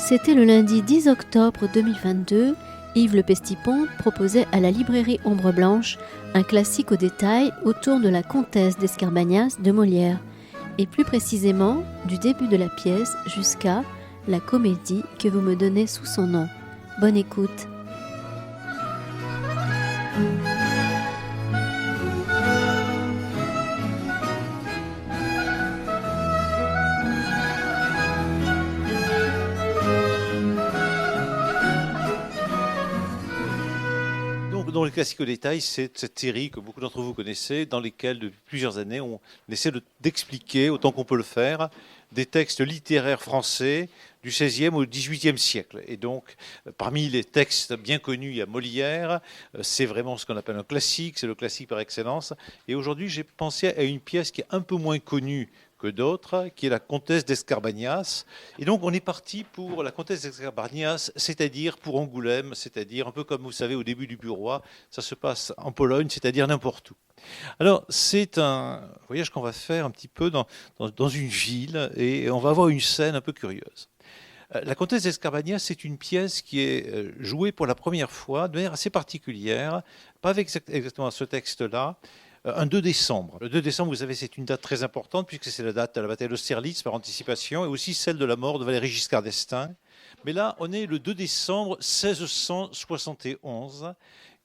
C'était le lundi 10 octobre 2022. Yves Le Pestipon proposait à la librairie Ombre Blanche un classique au détail autour de la comtesse d'Escarbagnas de Molière, et plus précisément du début de la pièce jusqu'à la comédie que vous me donnez sous son nom. Bonne écoute. Dans le classique au détail, c'est cette série que beaucoup d'entre vous connaissez, dans lesquelles depuis plusieurs années on essaie d'expliquer, autant qu'on peut le faire, des textes littéraires français du XVIe au XVIIIe siècle. Et donc, parmi les textes bien connus, il y a Molière, c'est vraiment ce qu'on appelle un classique, c'est le classique par excellence. Et aujourd'hui, j'ai pensé à une pièce qui est un peu moins connue que d'autres, qui est la comtesse d'Escarbagnas. Et donc on est parti pour la comtesse d'Escarbagnas, c'est-à-dire pour Angoulême, c'est-à-dire un peu comme vous savez au début du Bureau, ça se passe en Pologne, c'est-à-dire n'importe où. Alors c'est un voyage qu'on va faire un petit peu dans une ville et on va avoir une scène un peu curieuse. La comtesse d'Escarbagnas, c'est une pièce qui est jouée pour la première fois de manière assez particulière, pas avec exactement ce texte-là, un 2 décembre. Le 2 décembre, vous savez, c'est une date très importante puisque c'est la date de la bataille d'Austerlitz par anticipation et aussi celle de la mort de Valéry Giscard d'Estaing. Mais là, on est le 2 décembre 1671.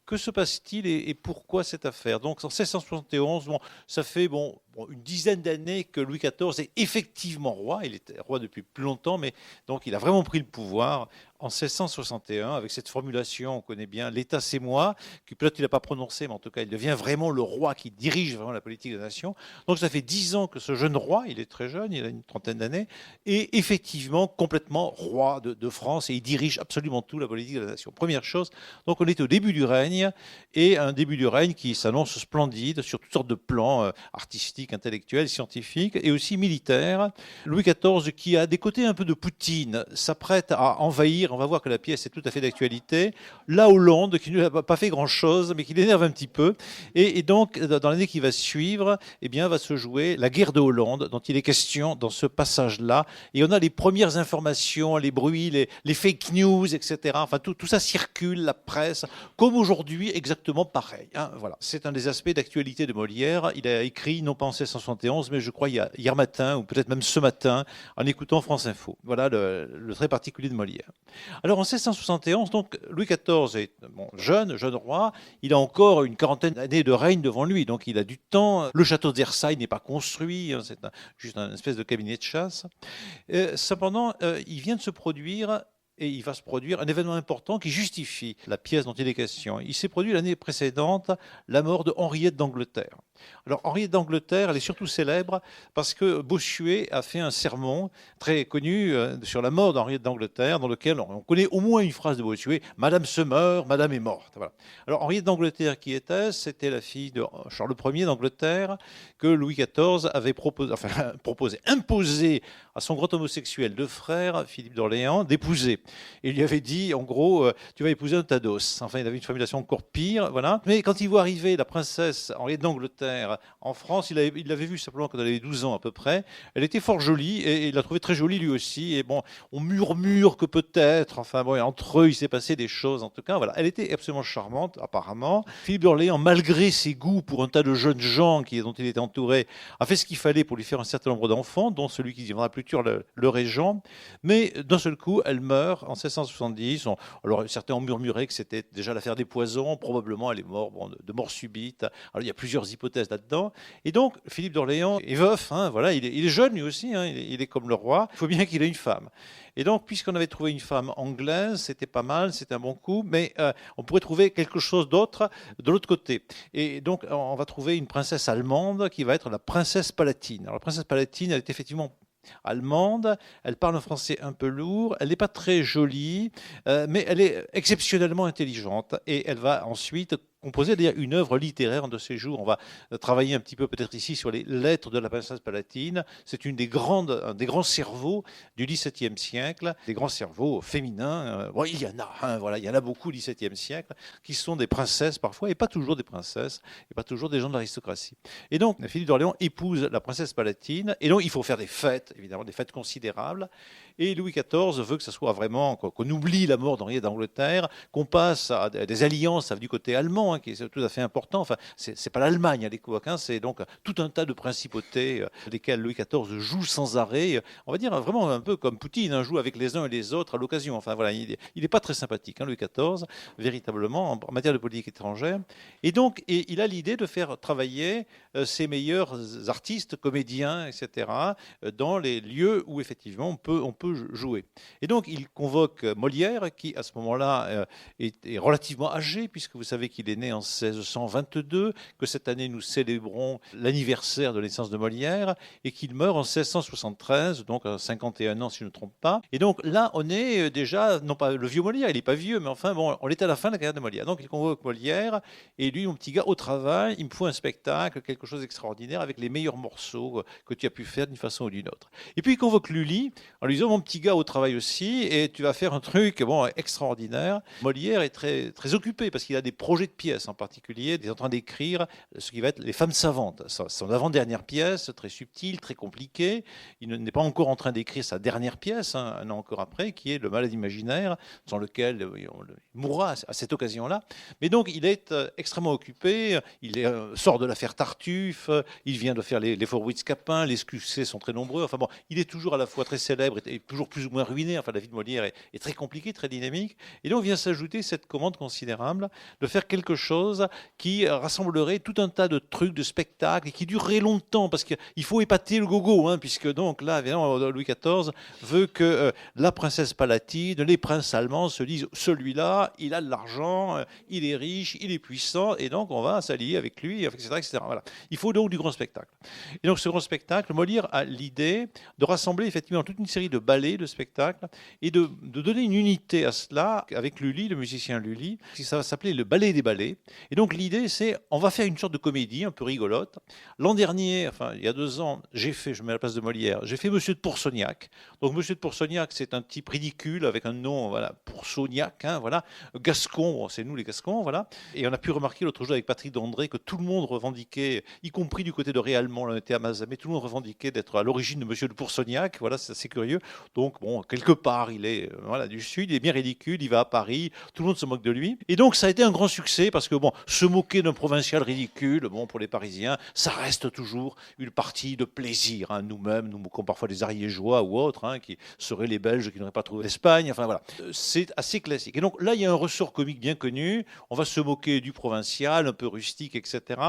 Que se passe-t-il et pourquoi cette affaire? Donc en 1671, ça fait une dizaine d'années que Louis XIV est effectivement roi. Il était roi depuis plus longtemps, mais donc il a vraiment pris le pouvoir en 1661 avec cette formulation, on connaît bien, l'État c'est moi, que peut-être il n'a pas prononcé, mais en tout cas il devient vraiment le roi qui dirige vraiment la politique de la nation. Donc ça fait 10 ans que ce jeune roi, il est très jeune, il a une trentaine d'années, est effectivement complètement roi de France et il dirige absolument tout la politique de la nation. Première chose, donc on est au début du règne et un début du règne qui s'annonce splendide sur toutes sortes de plans artistiques, intellectuels, scientifiques et aussi militaires. Louis XIV qui a des côtés un peu de Poutine s'apprête à envahir. On va voir que la pièce est tout à fait d'actualité. La Hollande, qui ne n'a pas fait grand-chose, mais qui l'énerve un petit peu. Et donc, dans l'année qui va suivre, eh bien, va se jouer la guerre de Hollande, dont il est question dans ce passage-là. Et on a les premières informations, les bruits, les fake news, etc. Enfin, tout ça circule, la presse, comme aujourd'hui, exactement pareil. Hein, voilà. C'est un des aspects d'actualité de Molière. Il a écrit, non pas en 1671, mais je crois hier matin, ou peut-être même ce matin, en écoutant France Info. Voilà le trait particulier de Molière. Alors en 1671, donc, Louis XIV est jeune roi, il a encore une quarantaine d'années de règne devant lui, donc il a du temps. Le château de Versailles n'est pas construit, c'est juste une espèce de cabinet de chasse. Cependant, il vient de se produire et il va se produire un événement important qui justifie la pièce dont il est question. Il s'est produit l'année précédente la mort de Henriette d'Angleterre. Alors Henriette d'Angleterre, elle est surtout célèbre parce que Bossuet a fait un sermon très connu sur la mort d'Henriette d'Angleterre, dans lequel on connaît au moins une phrase de Bossuet, « Madame se meurt, Madame est morte ». Voilà. Alors Henriette d'Angleterre, qui était-ce? C'était la fille de Charles Ier d'Angleterre que Louis XIV avait imposé à son grand homosexuel de frère, Philippe d'Orléans, d'épouser. Et il lui avait dit, en gros, tu vas épouser un tas d'os. Enfin, il avait une formulation encore pire, voilà. Mais quand il voit arriver la princesse Henriette d'Angleterre en France, il l'avait vue simplement quand elle avait 12 ans à peu près. Elle était fort jolie et il l'a trouvée très jolie lui aussi. Et bon, on murmure que peut-être, enfin bon, entre eux, il s'est passé des choses. En tout cas, voilà, elle était absolument charmante, apparemment. Philippe d'Orléans, malgré ses goûts pour un tas de jeunes gens dont il était entouré, a fait ce qu'il fallait pour lui faire un certain nombre d'enfants, dont celui qui deviendra plus tard le régent. Mais d'un seul coup, elle meurt en 1670. Alors certains ont murmuré que c'était déjà l'affaire des poisons. Probablement, elle est morte de mort subite. Alors il y a plusieurs hypothèses là-dedans. Et donc, Philippe d'Orléans est veuf. Hein, voilà, il est jeune lui aussi. Hein, il est comme le roi. Il faut bien qu'il ait une femme. Et donc, puisqu'on avait trouvé une femme anglaise, c'était pas mal, c'était un bon coup. Mais on pourrait trouver quelque chose d'autre de l'autre côté. Et donc, on va trouver une princesse allemande qui va être la princesse Palatine. Alors, la princesse Palatine, elle est effectivement allemande, elle parle un français un peu lourd, elle n'est pas très jolie, mais elle est exceptionnellement intelligente et elle va ensuite composer d'ailleurs une œuvre littéraire de ces jours. On va travailler un petit peu peut-être ici sur les lettres de la princesse Palatine. C'est un des grands cerveaux du XVIIe siècle, des grands cerveaux féminins. Bon, il y en a, hein, voilà, il y en a beaucoup au XVIIe siècle, qui sont des princesses parfois, et pas toujours des princesses, et pas toujours des gens de l'aristocratie. Et donc, Philippe d'Orléans épouse la princesse Palatine, et donc il faut faire des fêtes, évidemment, des fêtes considérables. Et Louis XIV veut que ça soit vraiment, qu'on oublie la mort d'Henri d'Angleterre, qu'on passe à des alliances du côté allemand, qui est tout à fait important. Enfin, c'est pas l'Allemagne à l'époque, c'est donc tout un tas de principautés lesquelles Louis XIV joue sans arrêt. On va dire vraiment un peu comme Poutine, joue avec les uns et les autres à l'occasion. Enfin voilà, il n'est pas très sympathique, Louis XIV, véritablement, en matière de politique étrangère. Et donc, il a l'idée de faire travailler ses meilleurs artistes, comédiens, etc., dans les lieux où effectivement on peut jouer. Et donc, il convoque Molière, qui à ce moment-là est relativement âgé, puisque vous savez qu'il est né en 1622, que cette année nous célébrons l'anniversaire de la naissance de Molière, et qu'il meurt en 1673, donc à 51 ans si je ne me trompe pas. Et donc là, on est déjà, non pas le vieux Molière, il n'est pas vieux, mais enfin bon, on est à la fin de la carrière de Molière. Donc il convoque Molière, et lui, mon petit gars, au travail, il me faut un spectacle, quelque chose d'extraordinaire, avec les meilleurs morceaux que tu as pu faire d'une façon ou d'une autre. Et puis il convoque Lully, en lui disant, mon petit gars, au travail aussi, et tu vas faire un truc extraordinaire. Molière est très, très occupé, parce qu'il a des projets de pièces en particulier, il est en train d'écrire ce qui va être Les Femmes savantes. Son avant-dernière pièce, très subtile, très compliquée. Il n'est pas encore en train d'écrire sa dernière pièce, un an encore après, qui est Le Malade imaginaire, dans lequel il mourra à cette occasion-là. Mais donc, il est extrêmement occupé. Il sort de l'affaire Tartuffe. Il vient de faire les Faurbwitz-Capin. Les succès sont très nombreux. Enfin bon, il est toujours à la fois très célèbre et toujours plus ou moins ruiné. Enfin, la vie de Molière est très compliquée, très dynamique. Et donc, vient s'ajouter cette commande considérable de faire quelque chose qui rassemblerait tout un tas de trucs, de spectacles, et qui durerait longtemps, parce qu'il faut épater le gogo, puisque donc là, évidemment, Louis XIV veut que la princesse palatine, les princes allemands se disent, celui-là, il a de l'argent, il est riche, il est puissant, et donc on va s'allier avec lui, etc., etc. Voilà. Il faut donc du grand spectacle. Et donc ce grand spectacle, Molière a l'idée de rassembler effectivement toute une série de ballets, de spectacles, et de donner une unité à cela avec Lully, le musicien Lully. Ça va s'appeler le ballet des ballets. Et donc l'idée, c'est, on va faire une sorte de comédie un peu rigolote. L'an dernier, enfin il y a 2 ans, je mets à la place de Molière, j'ai fait Monsieur de Pourceaugnac. Donc Monsieur de Pourceaugnac, c'est un type ridicule avec un nom, voilà, Pourceaugnac, voilà. Gascon, c'est nous les Gascons, voilà. Et on a pu remarquer l'autre jour avec Patrick Dandré que tout le monde revendiquait, y compris du côté de Réalmont, on était à Mazamet, tout le monde revendiquait d'être à l'origine de Monsieur de Pourceaugnac, voilà, c'est assez curieux. Donc bon, quelque part, il est du Sud, il est bien ridicule, il va à Paris, tout le monde se moque de lui. Et donc ça a été un grand succès parce que bon, se moquer d'un provincial ridicule, bon, pour les Parisiens, ça reste toujours une partie de plaisir. Nous-mêmes, nous moquons parfois des Ariégeois ou autres, qui seraient les Belges qui n'auraient pas trouvé l'Espagne. Enfin voilà, c'est assez classique. Et donc là, il y a un ressort comique bien connu. On va se moquer du provincial, un peu rustique, etc.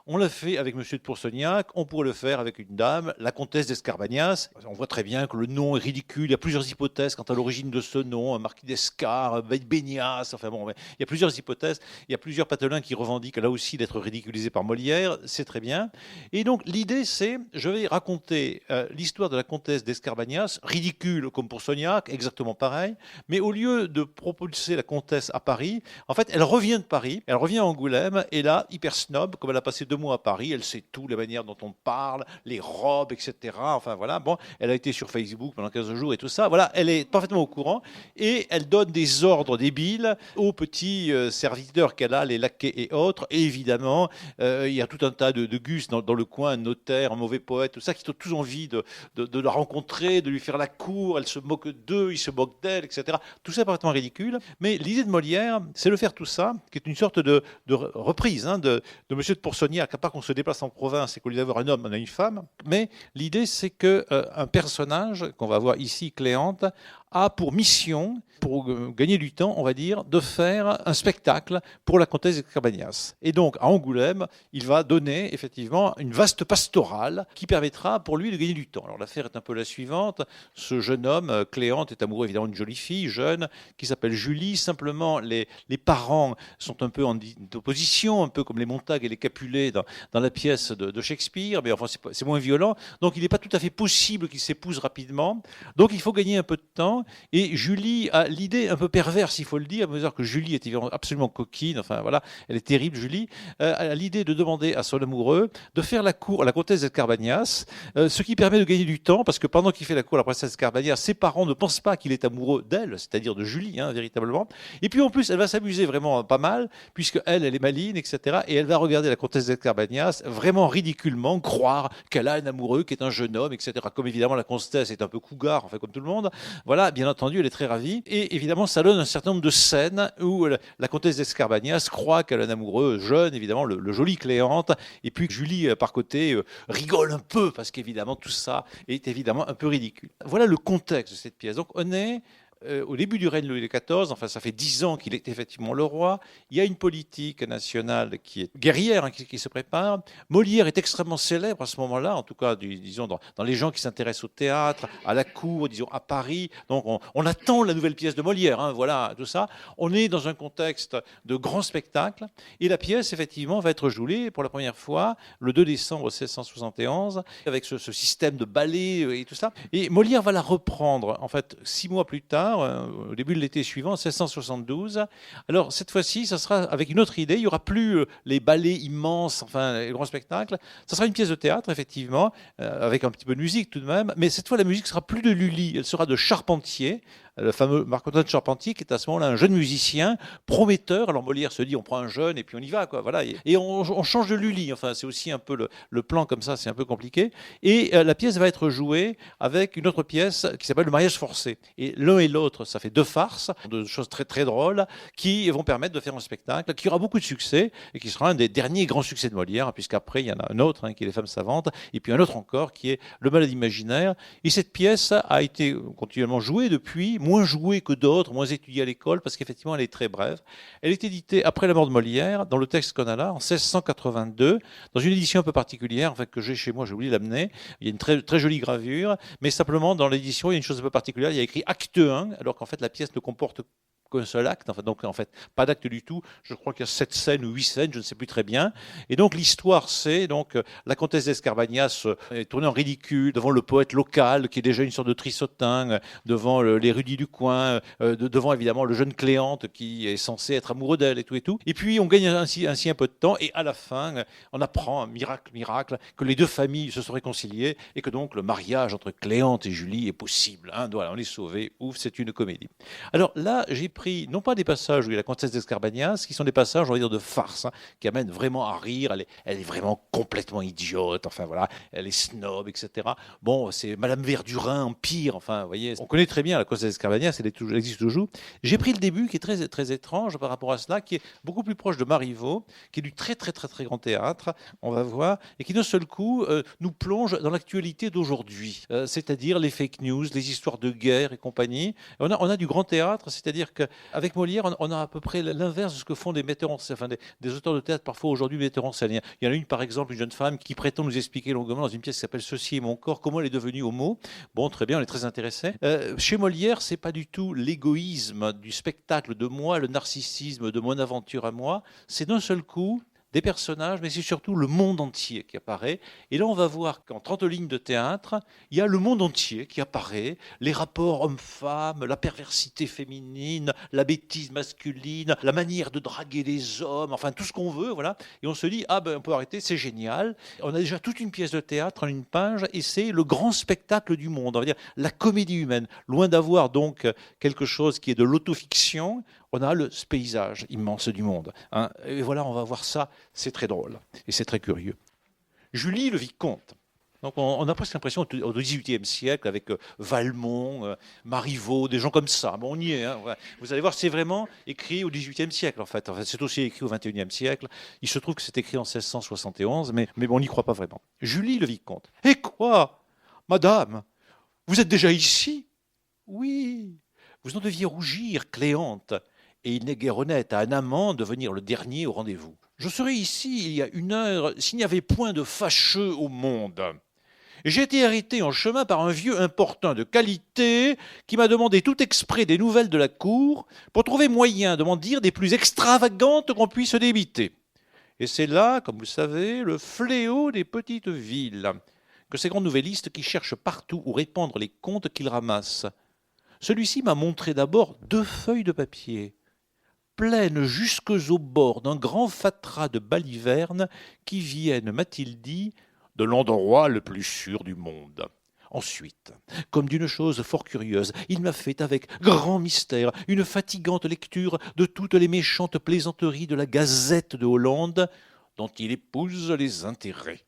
On l'a fait avec Monsieur de Pourceaugnac. On pourrait le faire avec une dame, la comtesse d'Escarbagnas. On voit très bien que le nom est ridicule. Il y a plusieurs hypothèses quant à l'origine de ce nom. Marquis d'Escar, Bénias. Enfin bon, il y a plusieurs hypothèses. Il y a plusieurs patelins qui revendiquent là aussi d'être ridiculisés par Molière. C'est très bien. Et donc l'idée, c'est, je vais raconter l'histoire de la comtesse d'Escarbagnas, ridicule comme pour Pourceaugnac, exactement pareil, mais au lieu de propulser la comtesse à Paris, en fait, elle revient de Paris, elle revient à Angoulême, et là, hyper snob, comme elle a passé 2 mois à Paris, elle sait tout, la manière dont on parle, les robes, etc. Enfin voilà, bon, elle a été sur Facebook pendant 15 jours et tout ça, voilà, elle est parfaitement au courant, et elle donne des ordres débiles aux petits serviteurs qu'elle a, les laquais et autres, et évidemment, il y a tout un tas de gus dans le coin, un notaire, un mauvais poète, tout ça, qui ont tous envie de la rencontrer, de lui faire la cour, elle se moque d'eux, ils se moquent d'elle, etc. Tout ça est parfaitement ridicule, mais l'idée de Molière, c'est de faire tout ça, qui est une sorte de reprise de Monsieur de Pourceaugnac, à part qu'on se déplace en province et qu'au lieu d'avoir un homme, on a une femme, mais l'idée, c'est qu'un personnage, qu'on va voir ici, Cléante, a pour mission, pour gagner du temps, on va dire, de faire un spectacle pour la comtesse d'Escarbagnas. Et donc, à Angoulême, il va donner effectivement une vaste pastorale qui permettra pour lui de gagner du temps. Alors l'affaire est un peu la suivante. Ce jeune homme, Cléante, est amoureux évidemment d'une jolie fille, jeune, qui s'appelle Julie. Simplement, les parents sont un peu en opposition, un peu comme les Montag et les Capulet dans la pièce de Shakespeare, mais enfin, c'est moins violent. Donc, il n'est pas tout à fait possible qu'ils s'épousent rapidement. Donc, il faut gagner un peu de temps. et Julie a l'idée un peu perverse, il faut le dire, à mesure que Julie est évidemment absolument coquine, enfin voilà, elle est terrible Julie, a l'idée de demander à son amoureux de faire la cour à la comtesse d'Escarbagnas, ce qui permet de gagner du temps, parce que pendant qu'il fait la cour à la princesse d'Escarbagnas, ses parents ne pensent pas qu'il est amoureux d'elle, c'est-à-dire de Julie, hein, véritablement. Et puis en plus, elle va s'amuser vraiment pas mal, puisque elle est maligne, etc. Et elle va regarder la comtesse d'Escarbagnas vraiment ridiculement croire qu'elle a un amoureux qui est un jeune homme, etc. Comme évidemment la comtesse est un peu cougar, enfin comme tout le monde, voilà, bien entendu, elle est très ravie. Et évidemment, ça donne un certain nombre de scènes où la comtesse d'Escarbagnas croit qu'elle a un amoureux jeune, évidemment, le joli Cléante, et puis Julie, par côté, rigole un peu, parce qu'évidemment, tout ça est évidemment un peu ridicule. Voilà le contexte de cette pièce. Donc, on est au début du règne de Louis XIV, enfin ça fait 10 ans qu'il est effectivement le roi, il y a une politique nationale qui est guerrière, hein, qui se prépare. Molière est extrêmement célèbre à ce moment-là, en tout cas disons dans les gens qui s'intéressent au théâtre, à la cour, disons à Paris. Donc on attend la nouvelle pièce de Molière, hein, voilà tout ça. On est dans un contexte de grand spectacle et la pièce effectivement va être jouée pour la première fois le 2 décembre 1671 avec ce système de ballet et tout ça. Et Molière va la reprendre en fait 6 mois plus tard, au début de l'été suivant, 1672. Alors, cette fois-ci, ça sera avec une autre idée. Il n'y aura plus les ballets immenses, enfin, les grands spectacles. Ça sera une pièce de théâtre, effectivement, avec un petit peu de musique tout de même. Mais cette fois, la musique sera plus de Lully. Elle sera de Charpentier, le fameux Marc-Antoine Charpentier, qui est à ce moment-là un jeune musicien prometteur. Alors Molière se dit, on prend un jeune et puis on y va, quoi. Voilà. Et on change de Lully. Enfin, c'est aussi un peu le plan comme ça, c'est un peu compliqué. Et la pièce va être jouée avec une autre pièce qui s'appelle Le mariage forcé. Et l'un et l'autre, ça fait deux farces, de choses très très drôles, qui vont permettre de faire un spectacle qui aura beaucoup de succès et qui sera un des derniers grands succès de Molière, puisqu'après il y en a un autre, hein, qui est Les femmes savantes, et puis un autre encore qui est Le malade imaginaire. Et cette pièce a été continuellement jouée depuis, moins jouée que d'autres, moins étudiée à l'école, parce qu'effectivement elle est très brève. Elle est éditée après la mort de Molière, dans le texte qu'on a là, en 1682, dans une édition un peu particulière, en fait, que j'ai chez moi, j'ai oublié de l'amener. Il y a une très, très jolie gravure, mais simplement dans l'édition, il y a une chose un peu particulière, il y a écrit acte 1, alors qu'en fait la pièce ne comporte qu'un seul acte, enfin, donc en fait pas d'acte du tout. Je crois qu'il y a 7 scènes ou 8 scènes, je ne sais plus très bien. Et donc l'histoire, c'est donc la comtesse d'Escarbagnas est tournée en ridicule devant le poète local qui est déjà une sorte de trissotin, devant l'érudit du coin, devant évidemment le jeune Cléante qui est censé être amoureux d'elle et tout et tout. Et puis on gagne ainsi un peu de temps et à la fin on apprend, miracle, que les deux familles se sont réconciliées et que donc le mariage entre Cléante et Julie est possible. Hein, voilà, on est sauvés. Ouf, c'est une comédie. Alors là, j'ai pris, non pas des passages où il y a la comtesse d'Escarbagnas, qui sont des passages, on va dire, de farce, hein, qui amènent vraiment à rire, elle est vraiment complètement idiote, enfin voilà, elle est snob, etc. Bon, c'est Madame Verdurin en pire, enfin, vous voyez, on connaît très bien la comtesse d'Escarbagnas, elle existe toujours. J'ai pris le début, qui est très, très étrange par rapport à cela, qui est beaucoup plus proche de Marivaux, qui est du très, très, très, très grand théâtre, on va voir, et qui d'un seul coup nous plonge dans l'actualité d'aujourd'hui, c'est-à-dire les fake news, les histoires de guerre et compagnie. On a du grand théâtre, c'est-à-dire qu'avec Molière, on a à peu près l'inverse de ce que font des metteurs en scène, enfin des auteurs de théâtre parfois aujourd'hui metteurs en scène. Il y en a une, par exemple, une jeune femme qui prétend nous expliquer longuement dans une pièce qui s'appelle Ceci est mon corps, comment elle est devenue homo. Bon, très bien, on est très intéressé. Chez Molière, c'est pas du tout l'égoïsme du spectacle de moi, le narcissisme de mon aventure à moi. C'est d'un seul coup des personnages, mais c'est surtout le monde entier qui apparaît. Et là, on va voir qu'en 30 lignes de théâtre, il y a le monde entier qui apparaît, les rapports hommes-femmes, la perversité féminine, la bêtise masculine, la manière de draguer les hommes, enfin tout ce qu'on veut, voilà. Et on se dit, ah ben on peut arrêter, c'est génial. On a déjà toute une pièce de théâtre en une page, et c'est le grand spectacle du monde, on va dire la comédie humaine. Loin d'avoir donc quelque chose qui est de l'autofiction, on a le paysage immense du monde. Hein. Et voilà, on va voir ça, c'est très drôle et c'est très curieux. Julie le vicomte. Donc on a presque l'impression au XVIIIe siècle avec Valmont, Marivaux, des gens comme ça. Bon, on y est. Hein. Vous allez voir, c'est vraiment écrit au XVIIIe siècle en fait. C'est aussi écrit au XXIe siècle. Il se trouve que c'est écrit en 1671, mais bon, on n'y croit pas vraiment. Julie le vicomte. Et quoi, madame, vous êtes déjà ici? Oui. Vous en deviez rougir, Cléante. Et il n'est guère honnête à un amant de venir le dernier au rendez-vous. Je serais ici il y a 1 heure s'il n'y avait point de fâcheux au monde. J'ai été arrêté en chemin par un vieux importun de qualité qui m'a demandé tout exprès des nouvelles de la cour pour trouver moyen de m'en dire des plus extravagantes qu'on puisse débiter. Et c'est là, comme vous savez, le fléau des petites villes, que ces grands nouvellistes qui cherchent partout où répandre les contes qu'ils ramassent. Celui-ci m'a montré d'abord 2 feuilles de papier, pleines jusques aux bords d'un grand fatras de balivernes qui viennent, m'a-t-il dit, de l'endroit le plus sûr du monde. Ensuite, comme d'une chose fort curieuse, il m'a fait avec grand mystère une fatigante lecture de toutes les méchantes plaisanteries de la Gazette de Hollande, dont il épouse les intérêts.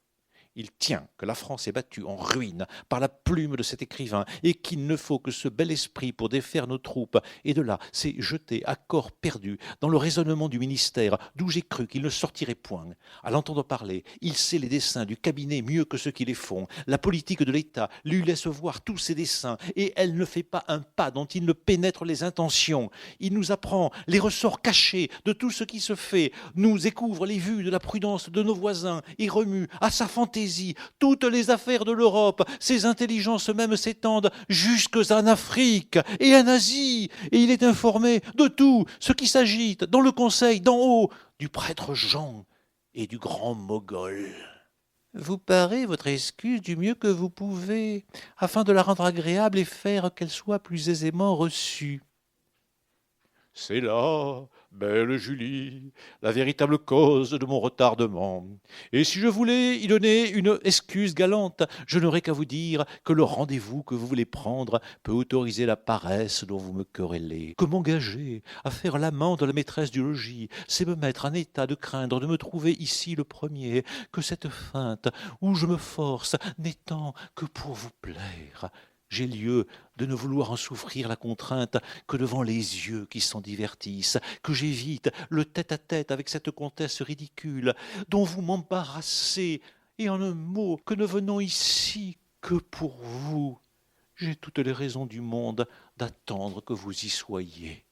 Il tient que la France est battue en ruine par la plume de cet écrivain et qu'il ne faut que ce bel esprit pour défaire nos troupes. Et de là, s'est jeté à corps perdu dans le raisonnement du ministère, d'où j'ai cru qu'il ne sortirait point. À l'entendre parler, il sait les desseins du cabinet mieux que ceux qui les font. La politique de l'État lui laisse voir tous ses desseins et elle ne fait pas un pas dont il ne pénètre les intentions. Il nous apprend les ressorts cachés de tout ce qui se fait, nous découvre les vues de la prudence de nos voisins et remue à sa fantaisie toutes les affaires de l'Europe. Ses intelligences même s'étendent jusque en Afrique et en Asie, et il est informé de tout ce qui s'agite dans le conseil d'en haut du prêtre Jean et du grand Mogol. Vous parez votre excuse du mieux que vous pouvez, afin de la rendre agréable et faire qu'elle soit plus aisément reçue. C'est là, belle Julie, la véritable cause de mon retardement. Et si je voulais y donner une excuse galante, je n'aurais qu'à vous dire que le rendez-vous que vous voulez prendre peut autoriser la paresse dont vous me querellez. Que m'engager à faire l'amant de la maîtresse du logis, c'est me mettre en état de craindre de me trouver ici le premier, que cette feinte où je me force n'étant que pour vous plaire. J'ai lieu de ne vouloir en souffrir la contrainte que devant les yeux qui s'en divertissent, que j'évite le tête-à-tête avec cette comtesse ridicule, dont vous m'embarrassez, et en un mot, que ne venons ici que pour vous. J'ai toutes les raisons du monde d'attendre que vous y soyez.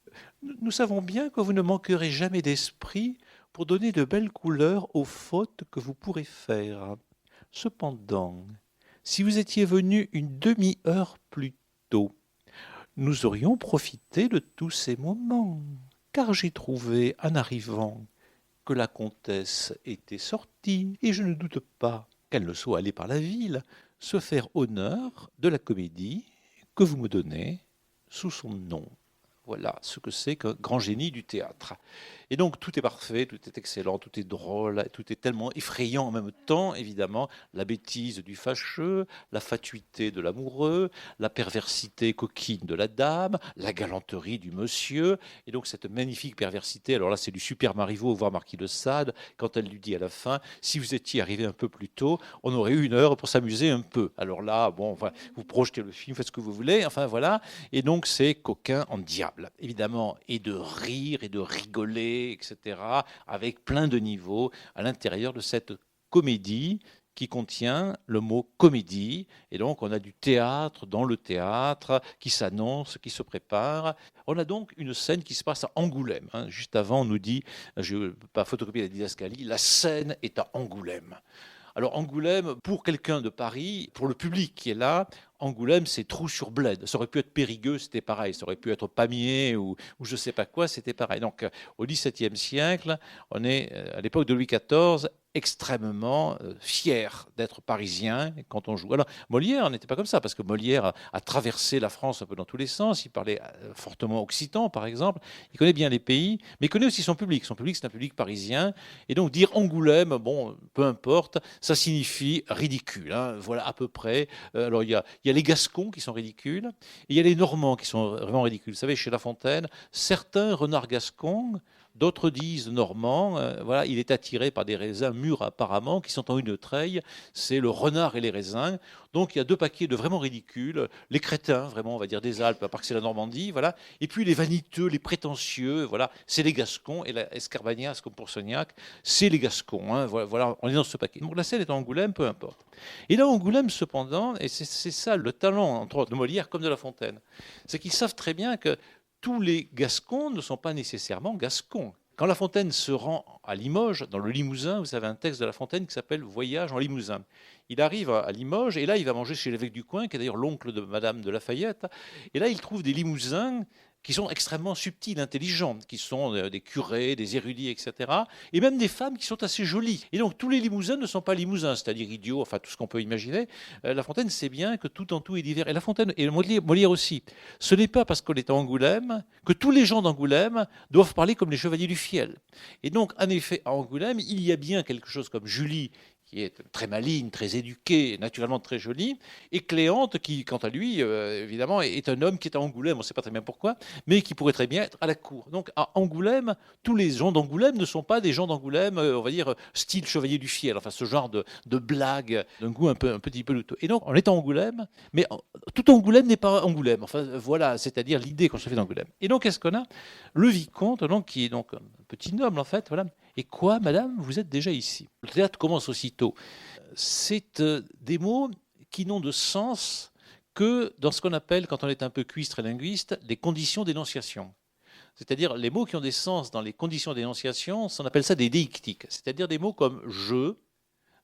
Nous savons bien que vous ne manquerez jamais d'esprit pour donner de belles couleurs aux fautes que vous pourrez faire. Cependant, si vous étiez venu une demi-heure plus tôt, nous aurions profité de tous ces moments, car j'ai trouvé, en arrivant, que la comtesse était sortie, et je ne doute pas qu'elle ne soit allée par la ville se faire honneur de la comédie que vous me donnez sous son nom. Voilà ce que c'est qu'un grand génie du théâtre. Et donc tout est parfait, tout est excellent, tout est drôle, tout est tellement effrayant en même temps, évidemment. La bêtise du fâcheux, la fatuité de l'amoureux, la perversité coquine de la dame, la galanterie du monsieur. Et donc cette magnifique perversité, alors là c'est du Super Marivaux, voire Marquis de Sade, quand elle lui dit à la fin, si vous étiez arrivé un peu plus tôt, on aurait eu 1 heure pour s'amuser un peu. Alors là, bon, enfin, vous projetez le film, faites ce que vous voulez, enfin voilà. Et donc c'est coquin en diable, évidemment, et de rire et de rigoler, etc., avec plein de niveaux à l'intérieur de cette comédie qui contient le mot comédie. Et donc, on a du théâtre dans le théâtre qui s'annonce, qui se prépare. On a donc une scène qui se passe à Angoulême. Juste avant, on nous dit, je ne peux pas photocopier la didascalie, la scène est à Angoulême. Alors Angoulême, pour quelqu'un de Paris, pour le public qui est là, Angoulême, c'est Trou-sur-Bled. Ça aurait pu être Périgueux, c'était pareil. Ça aurait pu être Pamiers ou je ne sais pas quoi, c'était pareil. Donc au XVIIe siècle, on est à l'époque de Louis XIV extrêmement fier d'être parisien quand on joue. Alors Molière n'était pas comme ça, parce que Molière a traversé la France un peu dans tous les sens. Il parlait fortement occitan, par exemple. Il connaît bien les pays, mais il connaît aussi son public. Son public, c'est un public parisien. Et donc dire Angoulême, bon, peu importe, ça signifie ridicule. Voilà à peu près. Alors il y a les Gascons qui sont ridicules, et il y a les Normands qui sont vraiment ridicules. Vous savez, chez La Fontaine, certains renards gascons, d'autres disent normands, voilà, il est attiré par des raisins mûrs apparemment, qui sont en une treille, c'est le renard et les raisins. Donc il y a 2 paquets de vraiment ridicules, les crétins, vraiment, on va dire des Alpes, à part que c'est la Normandie, voilà, et puis les vaniteux, les prétentieux, voilà, c'est les Gascons, et la Escarbagnas, comme pour Sognac, c'est les Gascons, voilà, on est dans ce paquet. Donc la scène est à Angoulême, peu importe. Et là, Angoulême, cependant, et c'est ça le talent, entre autres, de Molière comme de La Fontaine, c'est qu'ils savent très bien que tous les Gascons ne sont pas nécessairement gascons. Quand La Fontaine se rend à Limoges, dans le Limousin, vous avez un texte de La Fontaine qui s'appelle « Voyage en Limousin ». Il arrive à Limoges, et là, il va manger chez l'évêque du coin, qui est d'ailleurs l'oncle de Madame de Lafayette. Et là, il trouve des Limousins qui sont extrêmement subtils, intelligents, qui sont des curés, des érudits, etc. Et même des femmes qui sont assez jolies. Et donc tous les Limousins ne sont pas Limousins, c'est-à-dire idiots, enfin tout ce qu'on peut imaginer. La Fontaine sait bien que tout en tout est divers. Et La Fontaine, et Molière aussi, ce n'est pas parce qu'on est à Angoulême que tous les gens d'Angoulême doivent parler comme les chevaliers du fiel. Et donc, en effet, à Angoulême, il y a bien quelque chose comme Julie, qui est très maligne, très éduquée, naturellement très jolie, et Cléante, qui, quant à lui, évidemment, est un homme qui est à Angoulême, on ne sait pas très bien pourquoi, mais qui pourrait très bien être à la cour. Donc, à Angoulême, tous les gens d'Angoulême ne sont pas des gens d'Angoulême, on va dire, style chevalier du fiel, enfin, ce genre de blague, d'un goût un petit peu douteux. Et donc, on est à Angoulême, mais tout Angoulême n'est pas Angoulême. Enfin, voilà, c'est-à-dire l'idée qu'on se fait d'Angoulême. Et donc, qu'est-ce qu'on a? Le vicomte, donc, qui est donc un petit noble, en fait, voilà. Et quoi, madame, vous êtes déjà ici? Le théâtre commence aussitôt. C'est des mots qui n'ont de sens que dans ce qu'on appelle, quand on est un peu cuistre et linguiste, les conditions d'énonciation. C'est-à-dire les mots qui ont des sens dans les conditions d'énonciation, on appelle ça des déictiques. C'est-à-dire des mots comme je,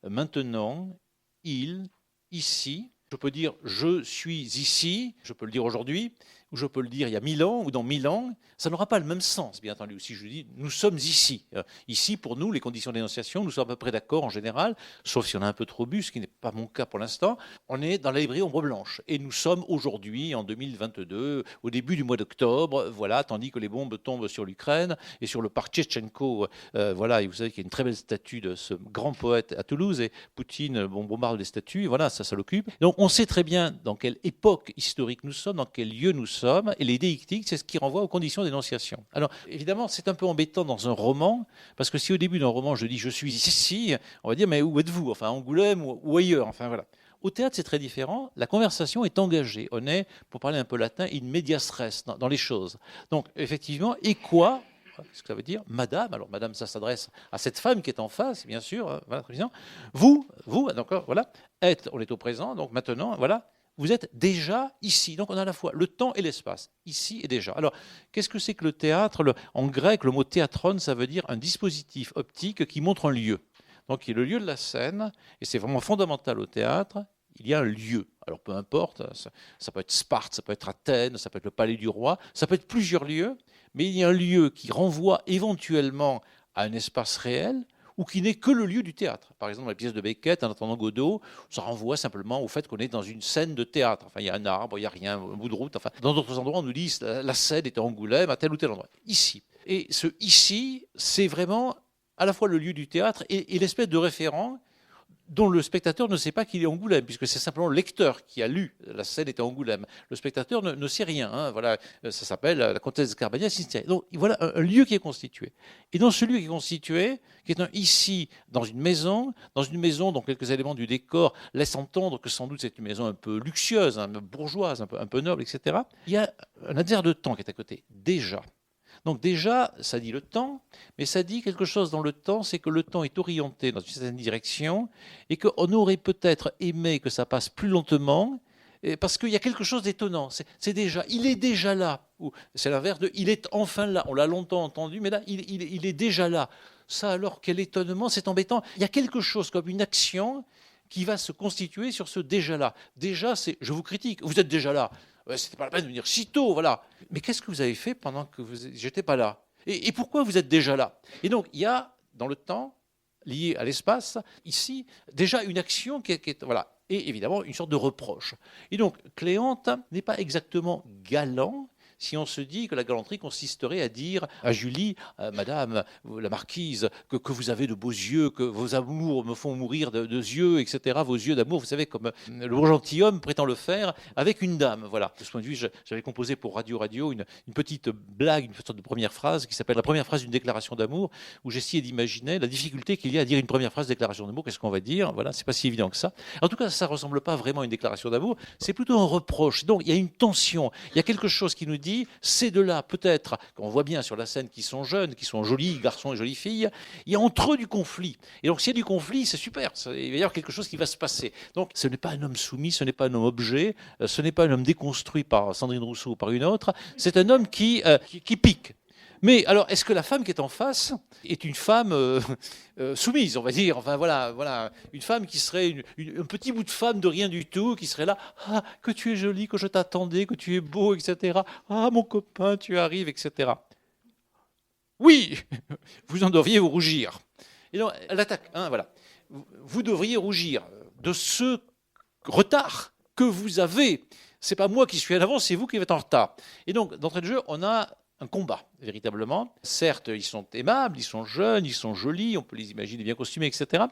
maintenant, il, ici. Je peux dire je suis ici, je peux le dire aujourd'hui, ou je peux le dire il y a 1000 ans, ou dans 1000 ans, ça n'aura pas le même sens, bien entendu. Si je dis nous sommes ici, ici pour nous, les conditions d'énonciation, nous sommes à peu près d'accord en général, sauf si on a un peu trop bu, ce qui n'est pas mon cas pour l'instant, on est dans la librairie Ombre Blanche. Et nous sommes aujourd'hui, en 2022, au début du mois d'octobre, voilà, tandis que les bombes tombent sur l'Ukraine et sur le parc Tchetchenko, voilà, et vous savez qu'il y a une très belle statue de ce grand poète à Toulouse, et Poutine bombarde les statues, et voilà, ça l'occupe. Donc on sait très bien dans quelle époque historique nous sommes, dans quel lieu nous sommes, et les déictiques, c'est ce qui renvoie aux conditions d'énonciation. Alors, évidemment, c'est un peu embêtant dans un roman, parce que si au début d'un roman, je dis « je suis ici », on va dire « mais où êtes-vous » Enfin, Angoulême ou ailleurs, enfin voilà. Au théâtre, c'est très différent. La conversation est engagée. On est, pour parler un peu latin, in medias res, dans les choses. Donc, effectivement, et quoi? Qu'est-ce que ça veut dire? Madame, alors madame, ça s'adresse à cette femme qui est en face, bien sûr, voilà, très bien. Vous, donc voilà, on est au présent, donc maintenant, voilà, vous êtes déjà ici. Donc on a à la fois le temps et l'espace, ici et déjà. Alors, qu'est-ce que c'est que le théâtre? En grec, le mot théatron, ça veut dire un dispositif optique qui montre un lieu. Donc il y a le lieu de la scène, et c'est vraiment fondamental au théâtre, il y a un lieu. Alors peu importe, ça peut être Sparte, ça peut être Athènes, ça peut être le palais du roi, ça peut être plusieurs lieux, mais il y a un lieu qui renvoie éventuellement à un espace réel ou qui n'est que le lieu du théâtre. Par exemple, la pièce de Beckett, En attendant Godot, ça renvoie simplement au fait qu'on est dans une scène de théâtre. Enfin, il y a un arbre, il n'y a rien, un bout de route. Enfin, dans d'autres endroits, on nous dit la scène est à Angoulême, à tel ou tel endroit. Ici. Et ce ici, c'est vraiment à la fois le lieu du théâtre et l'espèce de référent dont le spectateur ne sait pas qu'il est Angoulême, puisque c'est simplement le lecteur qui a lu la scène était Angoulême. Le spectateur ne sait rien. Hein, voilà, ça s'appelle la comtesse d'Escarbagnas. Donc voilà un lieu qui est constitué. Et dans ce lieu qui est constitué, qui est ici, dans une maison dont quelques éléments du décor laissent entendre que sans doute c'est une maison un peu luxueuse, un peu bourgeoise, un peu noble, etc. Il y a un adversaire de temps qui est à côté, déjà. Donc déjà, ça dit le temps, mais ça dit quelque chose dans le temps, c'est que le temps est orienté dans une certaine direction et qu'on aurait peut-être aimé que ça passe plus lentement parce qu'il y a quelque chose d'étonnant. Il est déjà là. C'est l'inverse de il est enfin là. On l'a longtemps entendu, mais là, il est déjà là. Ça alors, quel étonnement, c'est embêtant. Il y a quelque chose comme une action qui va se constituer sur ce déjà là. Déjà, c'est je vous critique, vous êtes déjà là. C'était pas la peine de venir si tôt, voilà. Mais qu'est-ce que vous avez fait pendant que j'étais pas là et pourquoi vous êtes déjà là? Et donc, il y a, dans le temps, lié à l'espace, ici, déjà une action qui est voilà. Et évidemment, une sorte de reproche. Et donc, Cléante n'est pas exactement galant, si on se dit que la galanterie consisterait à dire à Julie, Madame la marquise, que vous avez de beaux yeux, que vos amours me font mourir de yeux, etc. Vos yeux d'amour, vous savez, comme le bon gentilhomme prétend le faire avec une dame. Voilà. De ce point de vue, j'avais composé pour Radio une petite blague, une sorte de première phrase qui s'appelle la première phrase d'une déclaration d'amour, où j'essayais d'imaginer la difficulté qu'il y a à dire une première phrase de déclaration d'amour. Qu'est-ce qu'on va dire? Voilà, c'est pas si évident que ça. En tout cas, ça ressemble pas vraiment à une déclaration d'amour. C'est plutôt un reproche. Donc, il y a une tension. Il y a quelque chose qui nous dit ces deux-là, peut-être, qu'on voit bien sur la scène, qui sont jeunes, qui sont jolis garçons et jolies filles, il y a entre eux du conflit. Et donc, s'il y a du conflit, c'est super. Il va y avoir quelque chose qui va se passer. Donc, ce n'est pas un homme soumis, ce n'est pas un homme objet, ce n'est pas un homme déconstruit par Sandrine Rousseau ou par une autre. C'est un homme qui pique. Mais alors, est-ce que la femme qui est en face est une femme soumise, on va dire, enfin voilà, une femme qui serait un petit bout de femme de rien du tout, qui serait là, ah, que tu es jolie, que je t'attendais, que tu es beau, etc. Ah, mon copain, tu arrives, etc. Oui, vous en devriez vous rougir. Et donc, elle attaque, hein, voilà. Vous devriez rougir de ce retard que vous avez. C'est pas moi qui suis en avance, c'est vous qui êtes en retard. Et donc, d'entrée de jeu, on a un combat, véritablement. Certes, ils sont aimables, ils sont jeunes, ils sont jolis, on peut les imaginer bien costumés, etc.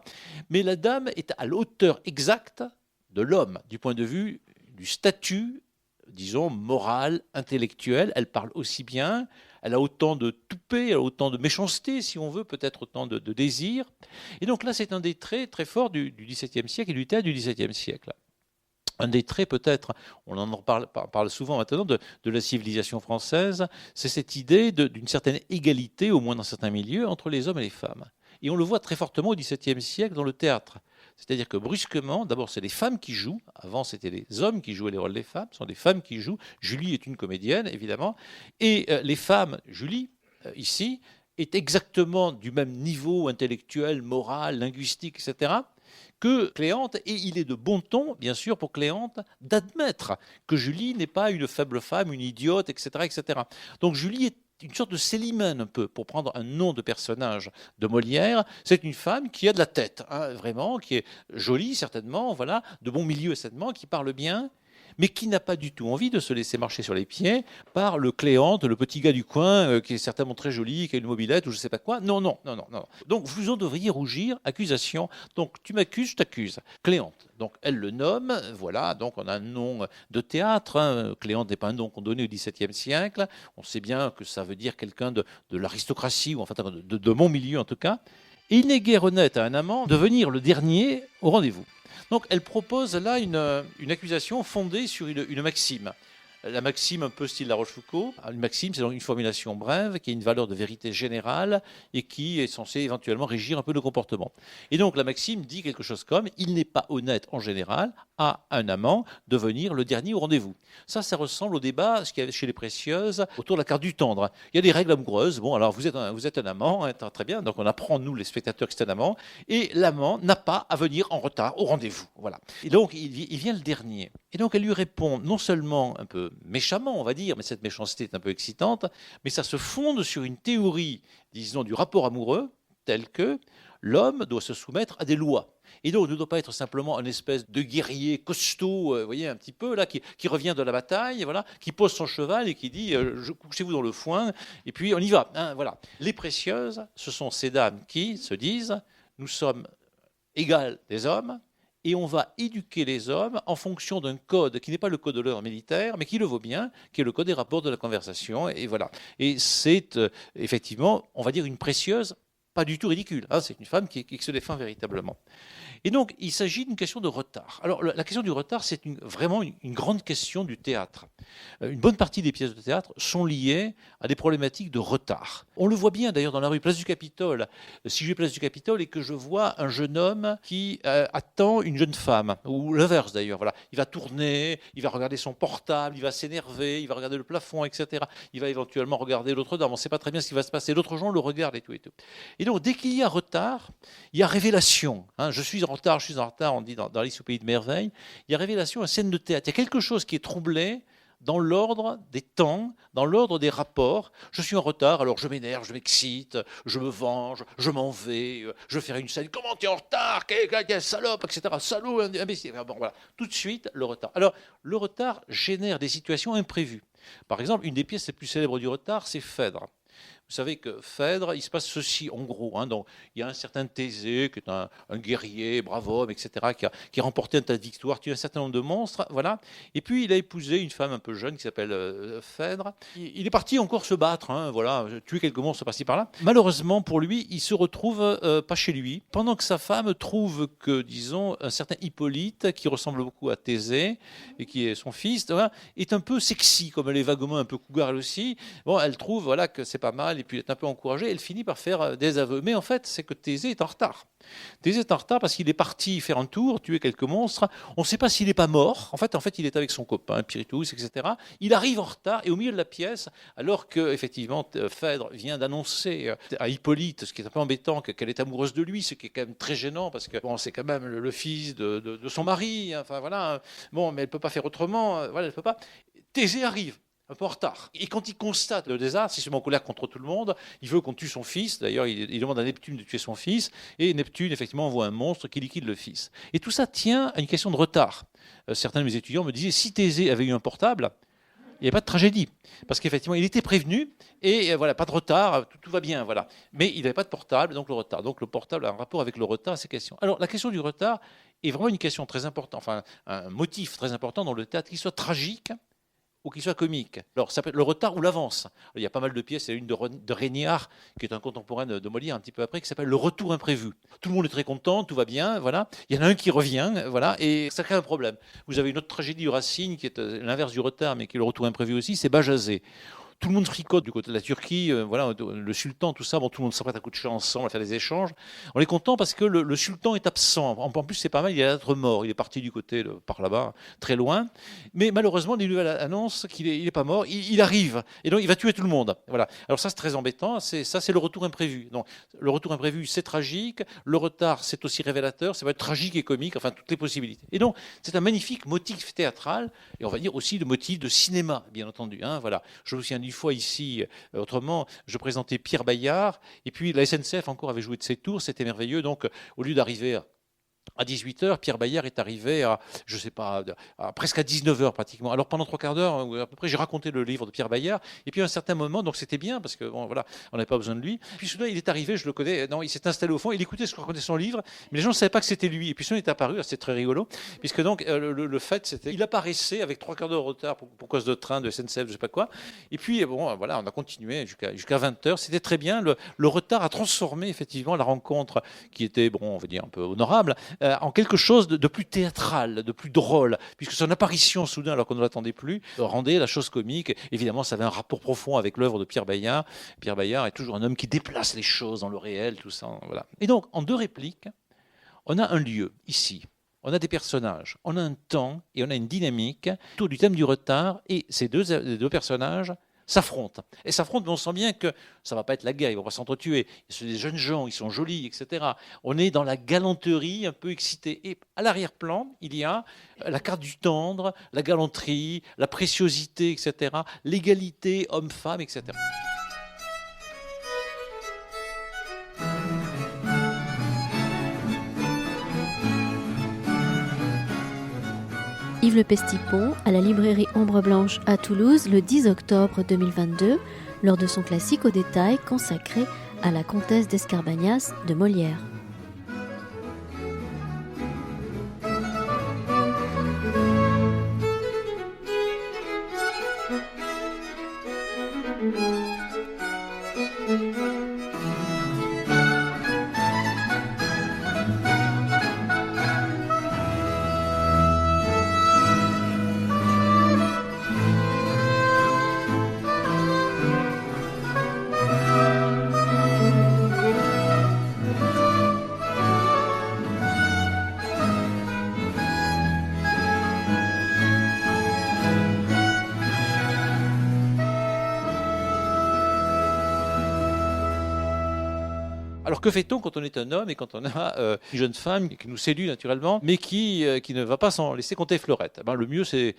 Mais la dame est à l'auteur exacte de l'homme, du point de vue du statut, disons, moral, intellectuel. Elle parle aussi bien, elle a autant de toupet, elle a autant de méchanceté, si on veut, peut-être autant de désir. Et donc là, c'est un des traits très forts du XVIIe siècle et du théâtre du XVIIe siècle. Un des traits peut-être, on en parle souvent maintenant, de la civilisation française, c'est cette idée d'une certaine égalité, au moins dans certains milieux, entre les hommes et les femmes. Et on le voit très fortement au XVIIe siècle dans le théâtre. C'est-à-dire que brusquement, d'abord c'est les femmes qui jouent, avant c'était les hommes qui jouaient les rôles des femmes, ce sont des femmes qui jouent. Julie est une comédienne, évidemment, et les femmes, Julie, ici, est exactement du même niveau intellectuel, moral, linguistique, etc., que Cléante, et il est de bon ton, bien sûr, pour Cléante, d'admettre que Julie n'est pas une faible femme, une idiote, etc., etc. Donc Julie est une sorte de Célimène, un peu, pour prendre un nom de personnage de Molière. C'est une femme qui a de la tête, hein, vraiment, qui est jolie, certainement, voilà, de bon milieu, certainement, qui parle bien, mais qui n'a pas du tout envie de se laisser marcher sur les pieds par le Cléante, le petit gars du coin, qui est certainement très joli, qui a une mobilette ou je ne sais pas quoi. Non. Donc vous en devriez rougir, accusation. Donc tu m'accuses, je t'accuse. Cléante. Donc elle le nomme, voilà, donc on a un nom de théâtre. Hein. Cléante n'est pas un nom qu'on donnait au XVIIe siècle. On sait bien que ça veut dire quelqu'un de l'aristocratie, ou enfin de mon milieu en tout cas. Et il n'est guère honnête à un amant de venir le dernier au rendez-vous. Donc elle propose là une accusation fondée sur une maxime. La maxime un peu style La Rochefoucauld. Une maxime, c'est donc une formulation brève qui a une valeur de vérité générale et qui est censée éventuellement régir un peu le comportement. Et donc la maxime dit quelque chose comme « Il n'est pas honnête en général à un amant de venir le dernier au rendez-vous ». Ça ressemble au débat ce qu'il y avait chez les précieuses autour de la carte du tendre. Il y a des règles amoureuses. Bon, alors vous êtes un amant, hein, très bien. Donc on apprend, nous, les spectateurs, que c'est un amant. Et l'amant n'a pas à venir en retard au rendez-vous. Voilà. Et donc il vient le dernier. Et donc elle lui répond non seulement un peu méchamment, on va dire, mais cette méchanceté est un peu excitante, mais ça se fonde sur une théorie, disons, du rapport amoureux, tel que l'homme doit se soumettre à des lois. Et donc, ne doit pas être simplement une espèce de guerrier costaud, vous voyez, un petit peu, là, qui revient de la bataille, voilà, qui pose son cheval et qui dit couchez-vous dans le foin, et puis on y va. Hein, voilà. Les précieuses, ce sont ces dames qui se disent nous sommes égales des hommes, et on va éduquer les hommes en fonction d'un code qui n'est pas le code de l'ordre militaire, mais qui le vaut bien, qui est le code des rapports de la conversation. Et voilà. Et c'est effectivement, on va dire, une précieuse, pas du tout ridicule. Hein, c'est une femme qui se défend véritablement. Et donc, il s'agit d'une question de retard. Alors, la question du retard, c'est vraiment une grande question du théâtre. Une bonne partie des pièces de théâtre sont liées à des problématiques de retard. On le voit bien, d'ailleurs, dans la rue Place du Capitole. Si je vais Place du Capitole et que je vois un jeune homme qui attend une jeune femme, ou l'inverse, d'ailleurs, voilà. Il va tourner, il va regarder son portable, il va s'énerver, il va regarder le plafond, etc. Il va éventuellement regarder l'autre dame. On ne sait pas très bien ce qui va se passer. L'autre gens le regardent et tout et tout. Et donc, dès qu'il y a retard, il y a révélation. Hein, je suis en retard, on dit dans Alice au pays de merveilles. Il y a révélation, une scène de théâtre. Il y a quelque chose qui est troublé dans l'ordre des temps, dans l'ordre des rapports. Je suis en retard, alors je m'énerve, je m'excite, je me venge, je m'en vais, je ferai une scène. Comment tu es en retard? Quelle salope, etc. Salaud, imbécile. Bon, voilà. Tout de suite, le retard. Alors, le retard génère des situations imprévues. Par exemple, une des pièces les plus célèbres du retard, c'est Phèdre. Vous savez que Phèdre, il se passe ceci en gros. Hein, donc, il y a un certain Thésée, qui est un guerrier, brave homme, etc., qui a remporté un tas de victoires, tué un certain nombre de monstres. Voilà. Et puis, il a épousé une femme un peu jeune qui s'appelle Phèdre. Il est parti encore se battre, hein, voilà, tuer quelques monstres par-ci par-là. Malheureusement, pour lui, il se retrouve pas chez lui. Pendant que sa femme trouve que, disons, un certain Hippolyte, qui ressemble beaucoup à Thésée, et qui est son fils, voilà, est un peu sexy, comme elle est vaguement un peu cougar elle aussi. Bon, elle trouve voilà, que c'est pas mal. et puis elle est un peu encouragée, elle finit par faire des aveux. Mais en fait, c'est que Thésée est en retard. Thésée est en retard parce qu'il est parti faire un tour, tuer quelques monstres. On ne sait pas s'il n'est pas mort. En fait, il est avec son copain, Pirithous, etc. Il arrive en retard et au milieu de la pièce, alors que effectivement Phèdre vient d'annoncer à Hippolyte, ce qui est un peu embêtant, qu'elle est amoureuse de lui, ce qui est quand même très gênant parce que bon, c'est quand même le fils de son mari. Enfin voilà. Bon, mais elle peut pas faire autrement. Voilà, elle peut pas. Thésée arrive. Un peu en retard. Et quand il constate le désastre, il se met en colère contre tout le monde, il veut qu'on tue son fils, d'ailleurs il demande à Neptune de tuer son fils, et Neptune effectivement envoie un monstre qui liquide le fils. Et tout ça tient à une question de retard. Certains de mes étudiants me disaient, si Thésée avait eu un portable, il n'y avait pas de tragédie. Parce qu'effectivement, il était prévenu, et voilà, pas de retard, tout va bien, voilà. Mais il n'avait pas de portable, donc le retard. Donc le portable a un rapport avec le retard, ces questions. Alors la question du retard est vraiment une question très importante, enfin un motif très important dans le théâtre, qu'il soit tragique, ou qu'il soit comique. Alors, ça peut être le retard ou l'avance. Il y a pas mal de pièces. Il y a une de Régnard, qui est un contemporain de Molière un petit peu après, qui s'appelle Le retour imprévu. Tout le monde est très content, tout va bien, voilà. Il y en a un qui revient, voilà, et ça crée un problème. Vous avez une autre tragédie du Racine, qui est l'inverse du retard, mais qui est le retour imprévu aussi, c'est Bajazet. Tout le monde fricote du côté de la Turquie, voilà, le sultan, tout ça, bon, tout le monde s'apprête à coup de chant ensemble, à faire des échanges. On est content parce que le sultan est absent. En plus, c'est pas mal, il est être mort. Il est parti du côté, par là-bas, très loin. Mais malheureusement, les nouvelles annoncent qu'il est pas mort. Il arrive. Et donc, il va tuer tout le monde. Voilà. Alors ça, c'est très embêtant. C'est le retour imprévu. Donc, le retour imprévu, c'est tragique. Le retard, c'est aussi révélateur. Ça va être tragique et comique. Enfin, toutes les possibilités. Et donc, c'est un magnifique motif théâtral. Et on va dire aussi le motif de cinéma, bien entendu. Hein, voilà. Je me souviens une fois ici, autrement, je présentais Pierre Bayard, et puis la SNCF encore avait joué de ses tours, c'était merveilleux. Donc, au lieu d'arriver à 18h, Pierre Bayard est arrivé à, je sais pas, presque à 19h pratiquement. Alors pendant 3/4 d'heure, à peu près, j'ai raconté le livre de Pierre Bayard. Et puis à un certain moment, donc c'était bien parce que bon, voilà, on n'avait pas besoin de lui. Puis soudain, il est arrivé, je le connais. Non, il s'est installé au fond, il écoutait ce que racontait son livre, mais les gens ne savaient pas que c'était lui. Et puis soudain, il est apparu, c'était très rigolo, puisque donc le fait, c'était, il apparaissait avec 3/4 d'heure de retard pour cause de train, de SNCF, je sais pas quoi. Et puis bon, voilà, on a continué jusqu'à 20h. C'était très bien. Le retard a transformé effectivement la rencontre qui était, bon, on va dire un peu honorable, en quelque chose de plus théâtral, de plus drôle, puisque son apparition soudain, alors qu'on ne l'attendait plus, rendait la chose comique. Évidemment, ça avait un rapport profond avec l'œuvre de Pierre Bayard. Pierre Bayard est toujours un homme qui déplace les choses dans le réel, tout ça. Voilà. Et donc, en 2 répliques, on a un lieu, ici. On a des personnages, on a un temps et on a une dynamique autour du thème du retard. Et ces deux personnages s'affrontent. Et s'affrontent, mais on sent bien que ça ne va pas être la guerre, ils ne vont pas s'entretuer. Ce sont des jeunes gens, ils sont jolis, etc. On est dans la galanterie, un peu excité. Et à l'arrière-plan, il y a la carte du tendre, la galanterie, la préciosité, etc. L'égalité homme-femme, etc. Yves Le Pestipon à la librairie Ombre Blanche à Toulouse le 10 octobre 2022 lors de son classique au détail consacré à la comtesse d'Escarbagnas de Molière. Alors que fait-on quand on est un homme et quand on a une jeune femme qui nous séduit naturellement, mais qui ne va pas s'en laisser compter fleurette? Le mieux, c'est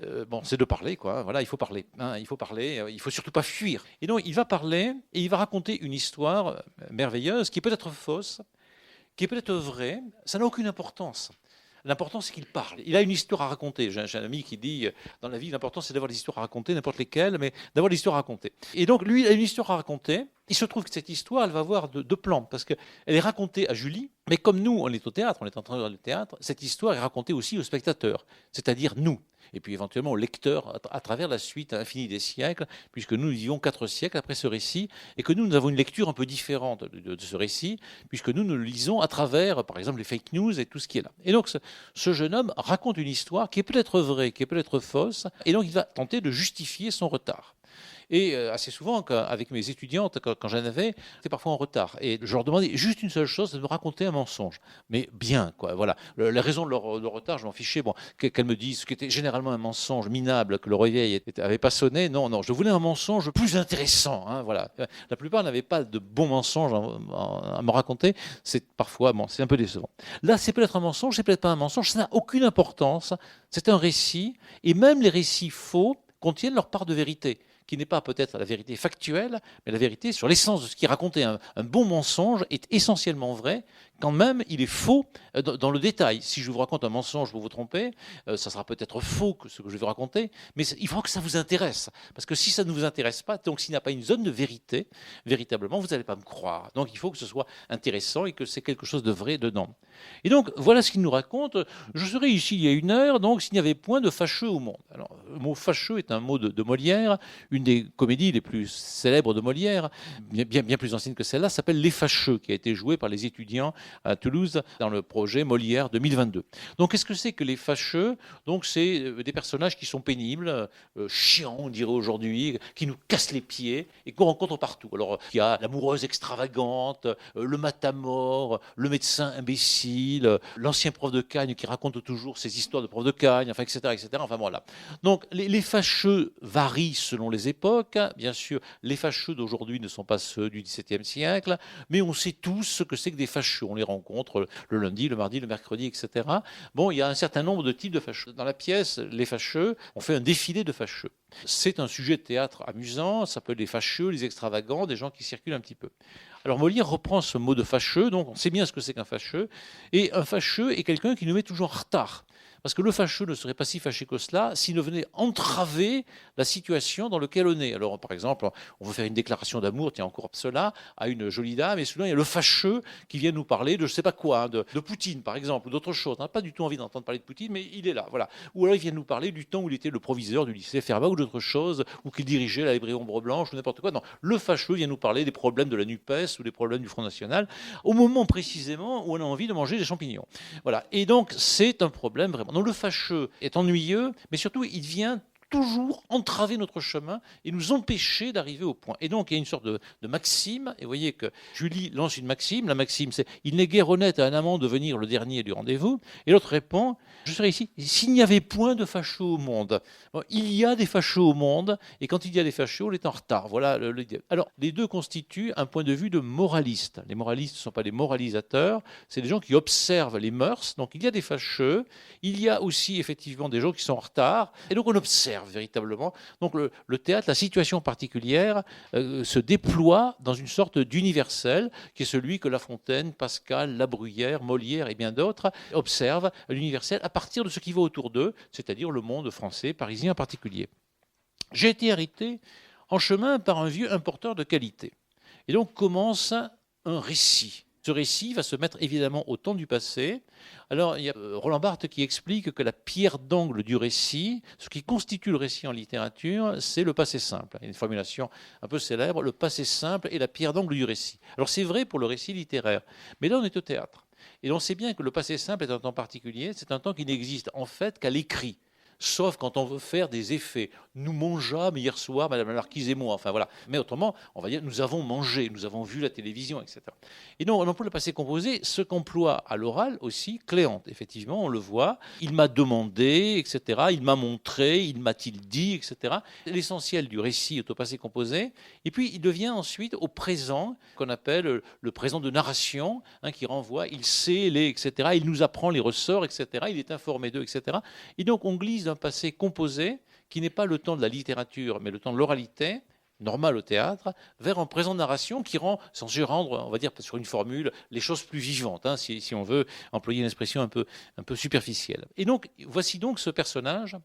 de parler, quoi. Voilà, il faut parler. Hein, il faut parler. Il faut surtout pas fuir. Et donc, il va parler et il va raconter une histoire merveilleuse qui peut être fausse, qui peut être vraie. Ça n'a aucune importance. L'important, c'est qu'il parle. Il a une histoire à raconter. J'ai un ami qui dit, dans la vie, l'important, c'est d'avoir des histoires à raconter, n'importe lesquelles, mais d'avoir des histoires à raconter. Et donc, lui, il a une histoire à raconter. Il se trouve que cette histoire, elle va avoir deux plans, parce qu'elle est racontée à Julie, mais comme nous, on est au théâtre, on est en train de voir le théâtre, cette histoire est racontée aussi aux spectateurs, c'est-à-dire nous. Et puis éventuellement au lecteur à travers la suite infinie des siècles, puisque nous vivons 4 siècles après ce récit, et que nous avons une lecture un peu différente de ce récit, puisque nous le lisons à travers, par exemple, les fake news et tout ce qui est là. Et donc ce jeune homme raconte une histoire qui est peut-être vraie, qui est peut-être fausse, et donc il va tenter de justifier son retard. Et assez souvent, avec mes étudiantes, quand j'en avais, j'étais parfois en retard. Et je leur demandais juste une seule chose, c'est de me raconter un mensonge. Mais bien, quoi. Voilà. La raison de leur retard, je m'en fichais. Bon, qu'elles me disent ce qui était généralement un mensonge minable, que le réveil n'avait pas sonné. Non, non, je voulais un mensonge plus intéressant. Hein, voilà. La plupart n'avaient pas de bons mensonges à me raconter. C'est parfois, bon, c'est un peu décevant. Là, c'est peut-être un mensonge, c'est peut-être pas un mensonge. Ça n'a aucune importance. C'est un récit. Et même les récits faux contiennent leur part de vérité, qui n'est pas peut-être la vérité factuelle, mais la vérité sur l'essence de ce qui est raconté. Un bon mensonge est essentiellement vrai, quand même il est faux dans le détail. Si je vous raconte un mensonge, vous vous trompez, ça sera peut-être faux que ce que je vais vous raconter, mais il faut que ça vous intéresse. Parce que si ça ne vous intéresse pas, donc s'il n'y a pas une zone de vérité, véritablement, vous n'allez pas me croire. Donc il faut que ce soit intéressant et que c'est quelque chose de vrai dedans. Et donc voilà ce qu'il nous raconte. Je serai ici il y a 1 heure, donc s'il n'y avait point de fâcheux au monde. Alors le mot fâcheux est un mot de Molière, une des comédies les plus célèbres de Molière, bien plus ancienne que celle-là, s'appelle Les Fâcheux, qui a été jouée par les étudiants à Toulouse dans le projet Molière 2022. Donc qu'est-ce que c'est que les fâcheux? Donc c'est des personnages qui sont pénibles, chiants on dirait aujourd'hui, qui nous cassent les pieds et qu'on rencontre partout. Alors il y a l'amoureuse extravagante, le matamore, le médecin imbécile, l'ancien prof de Cagne qui raconte toujours ses histoires de prof de Cagne, enfin, etc., etc. Enfin voilà. Donc les fâcheux varient selon les époques. Bien sûr, les fâcheux d'aujourd'hui ne sont pas ceux du XVIIe siècle, mais on sait tous ce que c'est que des fâcheux. On les rencontre le lundi, le mardi, le mercredi, etc. Bon, il y a un certain nombre de types de fâcheux. Dans la pièce, les fâcheux, on fait un défilé de fâcheux. C'est un sujet de théâtre amusant, ça peut être les fâcheux, les extravagants, des gens qui circulent un petit peu. Alors Molière reprend ce mot de fâcheux, donc on sait bien ce que c'est qu'un fâcheux, et un fâcheux est quelqu'un qui nous met toujours en retard. Parce que le fâcheux ne serait pas si fâché que cela s'il ne venait entraver la situation dans laquelle on est. Alors, par exemple, on veut faire une déclaration d'amour, tiens, encore cela, à une jolie dame, et soudain, il y a le fâcheux qui vient nous parler de je ne sais pas quoi, de Poutine, par exemple, ou d'autres choses. On n'a pas du tout envie d'entendre parler de Poutine, mais il est là, voilà. Ou alors, il vient nous parler du temps où il était le proviseur du lycée Fermat, ou d'autres choses, ou qu'il dirigeait la librairie Ombre Blanche, ou n'importe quoi. Non, le fâcheux vient nous parler des problèmes de la NUPES, ou des problèmes du Front National, au moment précisément où on a envie de manger des champignons. Voilà. Et donc, c'est un problème vraiment. Donc, le fâcheux est ennuyeux, mais surtout, il vient toujours entraver notre chemin et nous empêcher d'arriver au point. Et donc, il y a une sorte de maxime, et vous voyez que Julie lance une maxime, la maxime c'est « Il n'est guère honnête à un amant de venir le dernier du rendez-vous », et l'autre répond « Je serai ici s'il n'y avait point de fâcheux au monde ». Bon, il y a des fâcheux au monde, et quand il y a des fâcheux, on est en retard. Voilà. Alors, les deux constituent un point de vue de moraliste. Les moralistes ne sont pas des moralisateurs, c'est des gens qui observent les mœurs, donc il y a des fâcheux, il y a aussi effectivement des gens qui sont en retard, et donc on observe véritablement. Donc le théâtre, la situation particulière, se déploie dans une sorte d'universel qui est celui que La Fontaine, Pascal, La Bruyère, Molière et bien d'autres observent, l'universel à partir de ce qui va autour d'eux, c'est-à-dire le monde français, parisien en particulier. J'ai été arrêté en chemin par un vieux importeur de qualité. Et donc commence un récit. Ce récit va se mettre évidemment au temps du passé. Alors, il y a Roland Barthes qui explique que la pierre d'angle du récit, ce qui constitue le récit en littérature, c'est le passé simple. Il y a une formulation un peu célèbre, le passé simple est la pierre d'angle du récit. Alors, c'est vrai pour le récit littéraire, mais là, on est au théâtre. Et on sait bien que le passé simple est un temps particulier, c'est un temps qui n'existe en fait qu'à l'écrit. Sauf quand on veut faire des effets. Nous mangeâmes hier soir, Madame la Marquise et moi, enfin voilà. Mais autrement, on va dire, nous avons mangé, nous avons vu la télévision, etc. Et donc, on emploie le passé composé, ce qu'emploie à l'oral aussi Cléante. Effectivement, on le voit. Il m'a demandé, etc. Il m'a montré, il m'a-t-il dit, etc. L'essentiel du récit est au passé composé. Et puis, il devient ensuite au présent, qu'on appelle le présent de narration, hein, qui renvoie, il sait les, etc. Il nous apprend les ressorts, etc. Il est informé d'eux, etc. Et donc, on glisse d'un passé composé, qui n'est pas le temps de la littérature, mais le temps de l'oralité, normal au théâtre, vers un présent de narration qui rend, sans rendre, on va dire sur une formule, les choses plus vivantes, hein, si on veut employer une expression un peu superficielle. Et donc, voici donc ce personnage.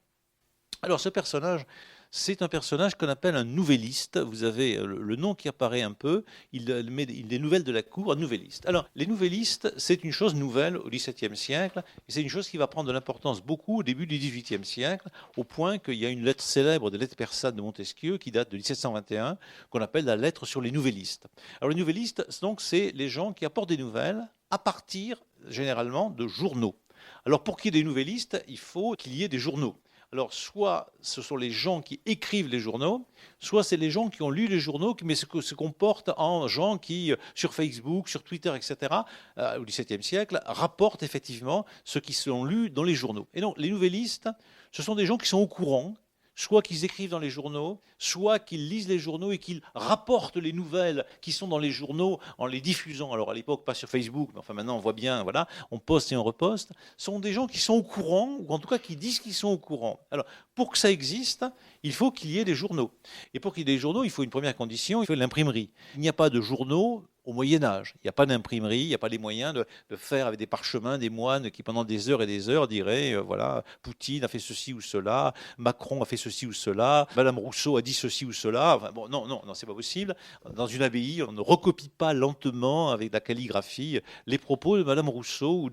Alors, ce personnage, c'est un personnage qu'on appelle un nouvelliste. Vous avez le nom qui apparaît un peu. Il met des nouvelles de la cour, un nouvelliste. Alors, les nouvellistes, c'est une chose nouvelle au XVIIe siècle, et c'est une chose qui va prendre de l'importance beaucoup au début du XVIIIe siècle, au point qu'il y a une lettre célèbre des lettres persanes de Montesquieu qui date de 1721, qu'on appelle la lettre sur les nouvellistes. Alors, les nouvellistes, donc, c'est les gens qui apportent des nouvelles à partir, généralement, de journaux. Alors, pour qu'il y ait des nouvellistes, il faut qu'il y ait des journaux. Alors, soit ce sont les gens qui écrivent les journaux, soit c'est les gens qui ont lu les journaux, mais se comportent en gens qui, sur Facebook, sur Twitter, etc., au XVIIe siècle, rapportent effectivement ce qui sont lus dans les journaux. Et donc, les nouvellistes, ce sont des gens qui sont au courant, soit qu'ils écrivent dans les journaux, soit qu'ils lisent les journaux et qu'ils rapportent les nouvelles qui sont dans les journaux en les diffusant. Alors à l'époque, pas sur Facebook, mais enfin maintenant on voit bien, voilà, on poste et on reposte. Ce sont des gens qui sont au courant, ou en tout cas qui disent qu'ils sont au courant. Alors pour que ça existe, il faut qu'il y ait des journaux. Et pour qu'il y ait des journaux, il faut une première condition, il faut l'imprimerie. Il n'y a pas de journaux au Moyen-Âge. Il n'y a pas d'imprimerie, il n'y a pas les moyens de faire avec des parchemins, des moines qui pendant des heures et des heures diraient, voilà, Poutine a fait ceci ou cela, Macron a fait ceci ou cela, Madame Rousseau a dit ceci ou cela. Enfin, bon, non, c'est pas possible. Dans une abbaye, on ne recopie pas lentement avec la calligraphie les propos de Madame Rousseau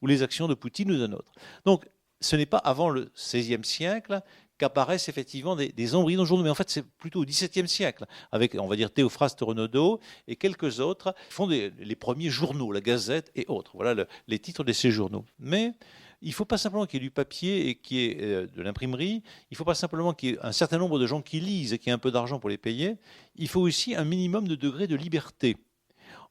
ou les actions de Poutine ou d'un autre. Donc, ce n'est pas avant le XVIe siècle qu'apparaissent effectivement des embryons de journaux. Mais en fait, c'est plutôt au XVIIe siècle, avec, on va dire, Théophraste Renaudot et quelques autres, qui font les premiers journaux, la Gazette et autres. Voilà les titres de ces journaux. Mais il ne faut pas simplement qu'il y ait du papier et qu'il y ait de l'imprimerie. Il ne faut pas simplement qu'il y ait un certain nombre de gens qui lisent et qu'il y ait un peu d'argent pour les payer. Il faut aussi un minimum de degré de liberté.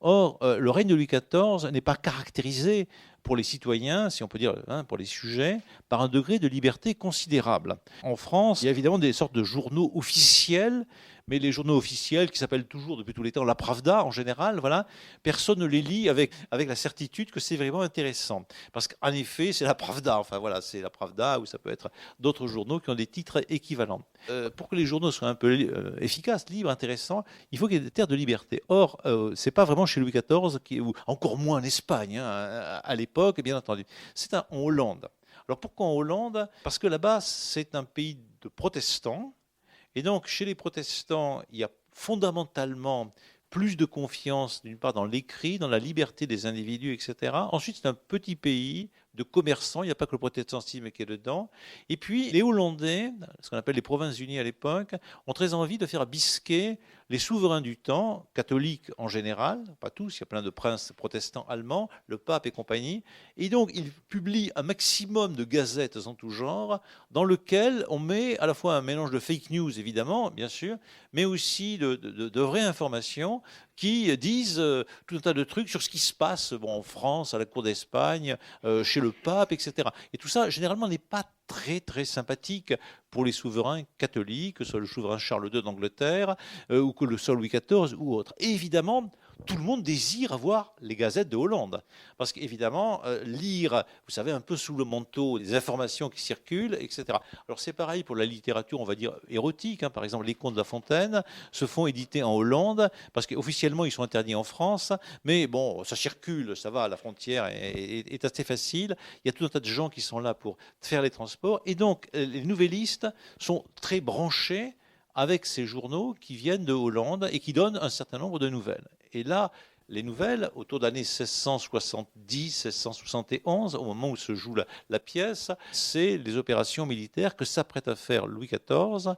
Or, le règne de Louis XIV n'est pas caractérisé pour les citoyens, si on peut dire, pour les sujets, par un degré de liberté considérable. En France, il y a évidemment des sortes de journaux officiels, mais les journaux officiels qui s'appellent toujours depuis tout les temps la Pravda en général, voilà, personne ne les lit avec la certitude que c'est vraiment intéressant. Parce qu'en effet, c'est la Pravda, enfin voilà, c'est la Pravda, ou ça peut être d'autres journaux qui ont des titres équivalents. Pour que les journaux soient un peu efficaces, libres, intéressants, il faut qu'il y ait des terres de liberté. Or, c'est pas vraiment chez Louis XIV, ou encore moins en Espagne, à l'époque, bien entendu. C'est en Hollande. Alors pourquoi en Hollande? Parce que là-bas, c'est un pays de protestants. Et donc, chez les protestants, il y a fondamentalement plus de confiance, d'une part, dans l'écrit, dans la liberté des individus, etc. Ensuite, c'est un petit pays de commerçants, il n'y a pas que le protestantisme qui est dedans. Et puis, les Hollandais, ce qu'on appelle les Provinces-Unies à l'époque, ont très envie de faire bisquer les souverains du temps, catholiques en général, pas tous, il y a plein de princes protestants allemands, le pape et compagnie, et donc ils publient un maximum de gazettes en tout genre, dans lequel on met à la fois un mélange de fake news, évidemment, bien sûr, mais aussi de vraies informations qui disent tout un tas de trucs sur ce qui se passe en France, à la cour d'Espagne, chez le pape, etc. Et tout ça, généralement, n'est pas très, très sympathique pour les souverains catholiques, que ce soit le souverain Charles II d'Angleterre, ou que le soit Louis XIV ou autre. Et évidemment, tout le monde désire avoir les gazettes de Hollande. Parce qu'évidemment, lire, vous savez, un peu sous le manteau des informations qui circulent, etc. Alors c'est pareil pour la littérature, on va dire, érotique. Par exemple, les contes de La Fontaine se font éditer en Hollande, parce qu'officiellement, ils sont interdits en France. Mais bon, ça circule, ça va, la frontière est assez facile. Il y a tout un tas de gens qui sont là pour faire les transports. Et donc, les nouvellistes sont très branchés avec ces journaux qui viennent de Hollande et qui donnent un certain nombre de nouvelles. Et là, les nouvelles, autour de l'année 1670-1671, au moment où se joue la pièce, c'est les opérations militaires que s'apprête à faire Louis XIV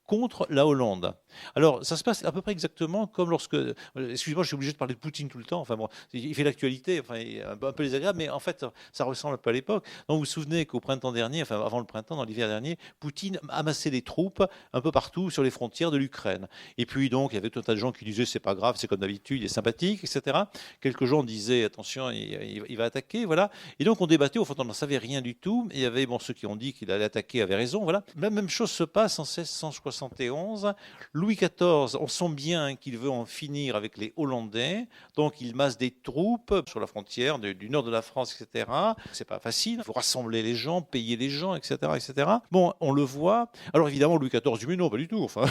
contre la Hollande. Alors, ça se passe à peu près exactement comme lorsque... Excusez-moi, je suis obligé de parler de Poutine tout le temps. Enfin bon, il fait l'actualité, enfin, un peu désagréable, mais en fait, ça ressemble un peu à l'époque. Donc, vous vous souvenez qu'au printemps dernier, enfin avant le printemps, dans l'hiver dernier, Poutine amassait des troupes un peu partout sur les frontières de l'Ukraine. Et puis, donc, il y avait tout un tas de gens qui disaient c'est pas grave, c'est comme d'habitude, il est sympathique, etc. Quelques gens disaient attention, il va attaquer, voilà. Et donc, on débattait, au fond, on n'en savait rien du tout. Et il y avait ceux qui ont dit qu'il allait attaquer avaient raison, voilà. La même chose se passe en 1671. Louis XIV, on sent bien qu'il veut en finir avec les Hollandais, donc il masse des troupes sur la frontière du nord de la France, etc. C'est pas facile, il faut rassembler les gens, payer les gens, etc., etc. Bon, on le voit. Alors évidemment, Louis XIV dit mais non, pas du tout. Enfin,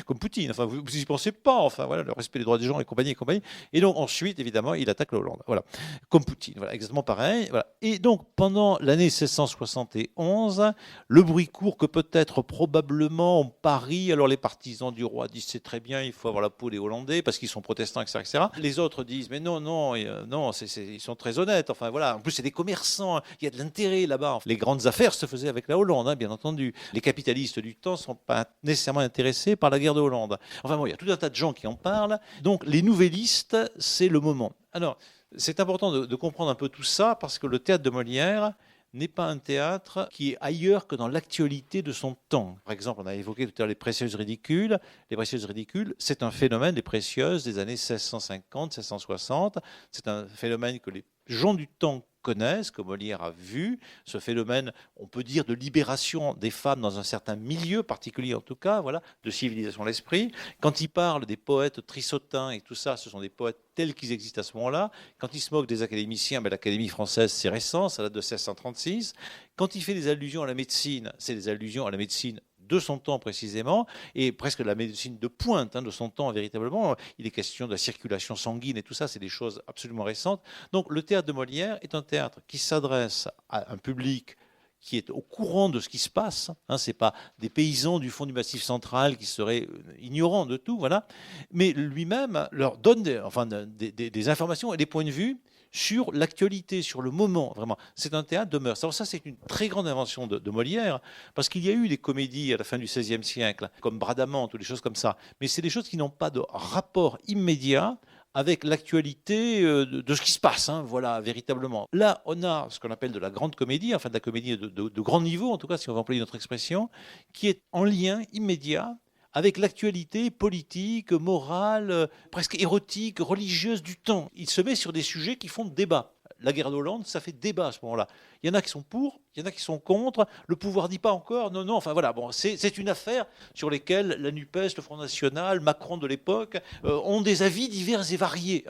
comme Poutine. Enfin, vous n'y pensez pas. Enfin, voilà, le respect des droits des gens et compagnie et compagnie. Et donc ensuite, évidemment, il attaque la Hollande. Voilà, comme Poutine. Voilà, exactement pareil. Voilà. Et donc pendant l'année 1671, le bruit court que peut-être probablement on Paris, alors les partisans du roi disent c'est très bien, il faut avoir la peau des Hollandais parce qu'ils sont protestants, etc., etc. Les autres disent mais non, ils sont très honnêtes. Enfin voilà, en plus c'est des commerçants, il y a de l'intérêt là-bas. Les grandes affaires se faisaient avec la Hollande, bien entendu. Les capitalistes du temps ne sont pas nécessairement intéressés par la guerre de Hollande. Enfin bon, il y a tout un tas de gens qui en parlent. Donc les nouvellistes, c'est le moment. Alors c'est important de comprendre un peu tout ça parce que le théâtre de Molière n'est pas un théâtre qui est ailleurs que dans l'actualité de son temps. Par exemple, on a évoqué tout à l'heure les Précieuses ridicules. Les Précieuses ridicules, c'est un phénomène des Précieuses des années 1650, 1660. C'est un phénomène que les gens du temps connaissent, que Molière a vu. Ce phénomène, on peut dire, de libération des femmes dans un certain milieu particulier, en tout cas, voilà, de civilisation de l'esprit. Quand il parle des poètes trissotins et tout ça, ce sont des poètes tels qu'ils existent à ce moment-là. Quand il se moque des académiciens, l'Académie française, c'est récent, ça date de 1636. Quand il fait des allusions à la médecine, c'est des allusions à la médecine de son temps précisément, et presque la médecine de pointe de son temps véritablement. Il est question de la circulation sanguine et tout ça, c'est des choses absolument récentes. Donc le théâtre de Molière est un théâtre qui s'adresse à un public qui est au courant de ce qui se passe. Ce n'est pas des paysans du fond du Massif central qui seraient ignorants de tout, voilà. Mais lui-même leur donne des informations et des points de vue sur l'actualité, sur le moment, vraiment. C'est un théâtre de mœurs. Alors ça, c'est une très grande invention de Molière, parce qu'il y a eu des comédies à la fin du XVIe siècle, comme Bradamante ou des choses comme ça, mais c'est des choses qui n'ont pas de rapport immédiat avec l'actualité de ce qui se passe, voilà, véritablement. Là, on a ce qu'on appelle de la grande comédie, enfin de la comédie de grand niveau, en tout cas, si on veut employer notre expression, qui est en lien immédiat avec l'actualité politique, morale, presque érotique, religieuse du temps. Il se met sur des sujets qui font débat. La guerre d'Hollande, ça fait débat à ce moment-là. Il y en a qui sont pour, il y en a qui sont contre. Le pouvoir dit pas encore, non, enfin voilà. Bon, c'est une affaire sur laquelle la NUPES, le Front National, Macron de l'époque ont des avis divers et variés.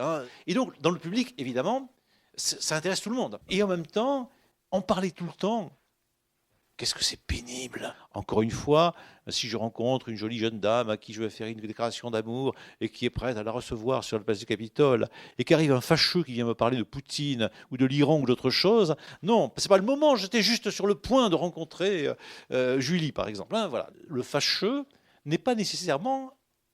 Et donc, dans le public, évidemment, ça intéresse tout le monde. Et en même temps, en parler tout le temps, qu'est-ce que c'est pénible. Encore une fois, si je rencontre une jolie jeune dame à qui je vais faire une déclaration d'amour et qui est prête à la recevoir sur la place du Capitole, et qu'arrive un fâcheux qui vient me parler de Poutine ou de l'Iran ou d'autre chose, non, c'est pas le moment, j'étais juste sur le point de rencontrer Julie, par exemple. Voilà. Le fâcheux n'est pas nécessairement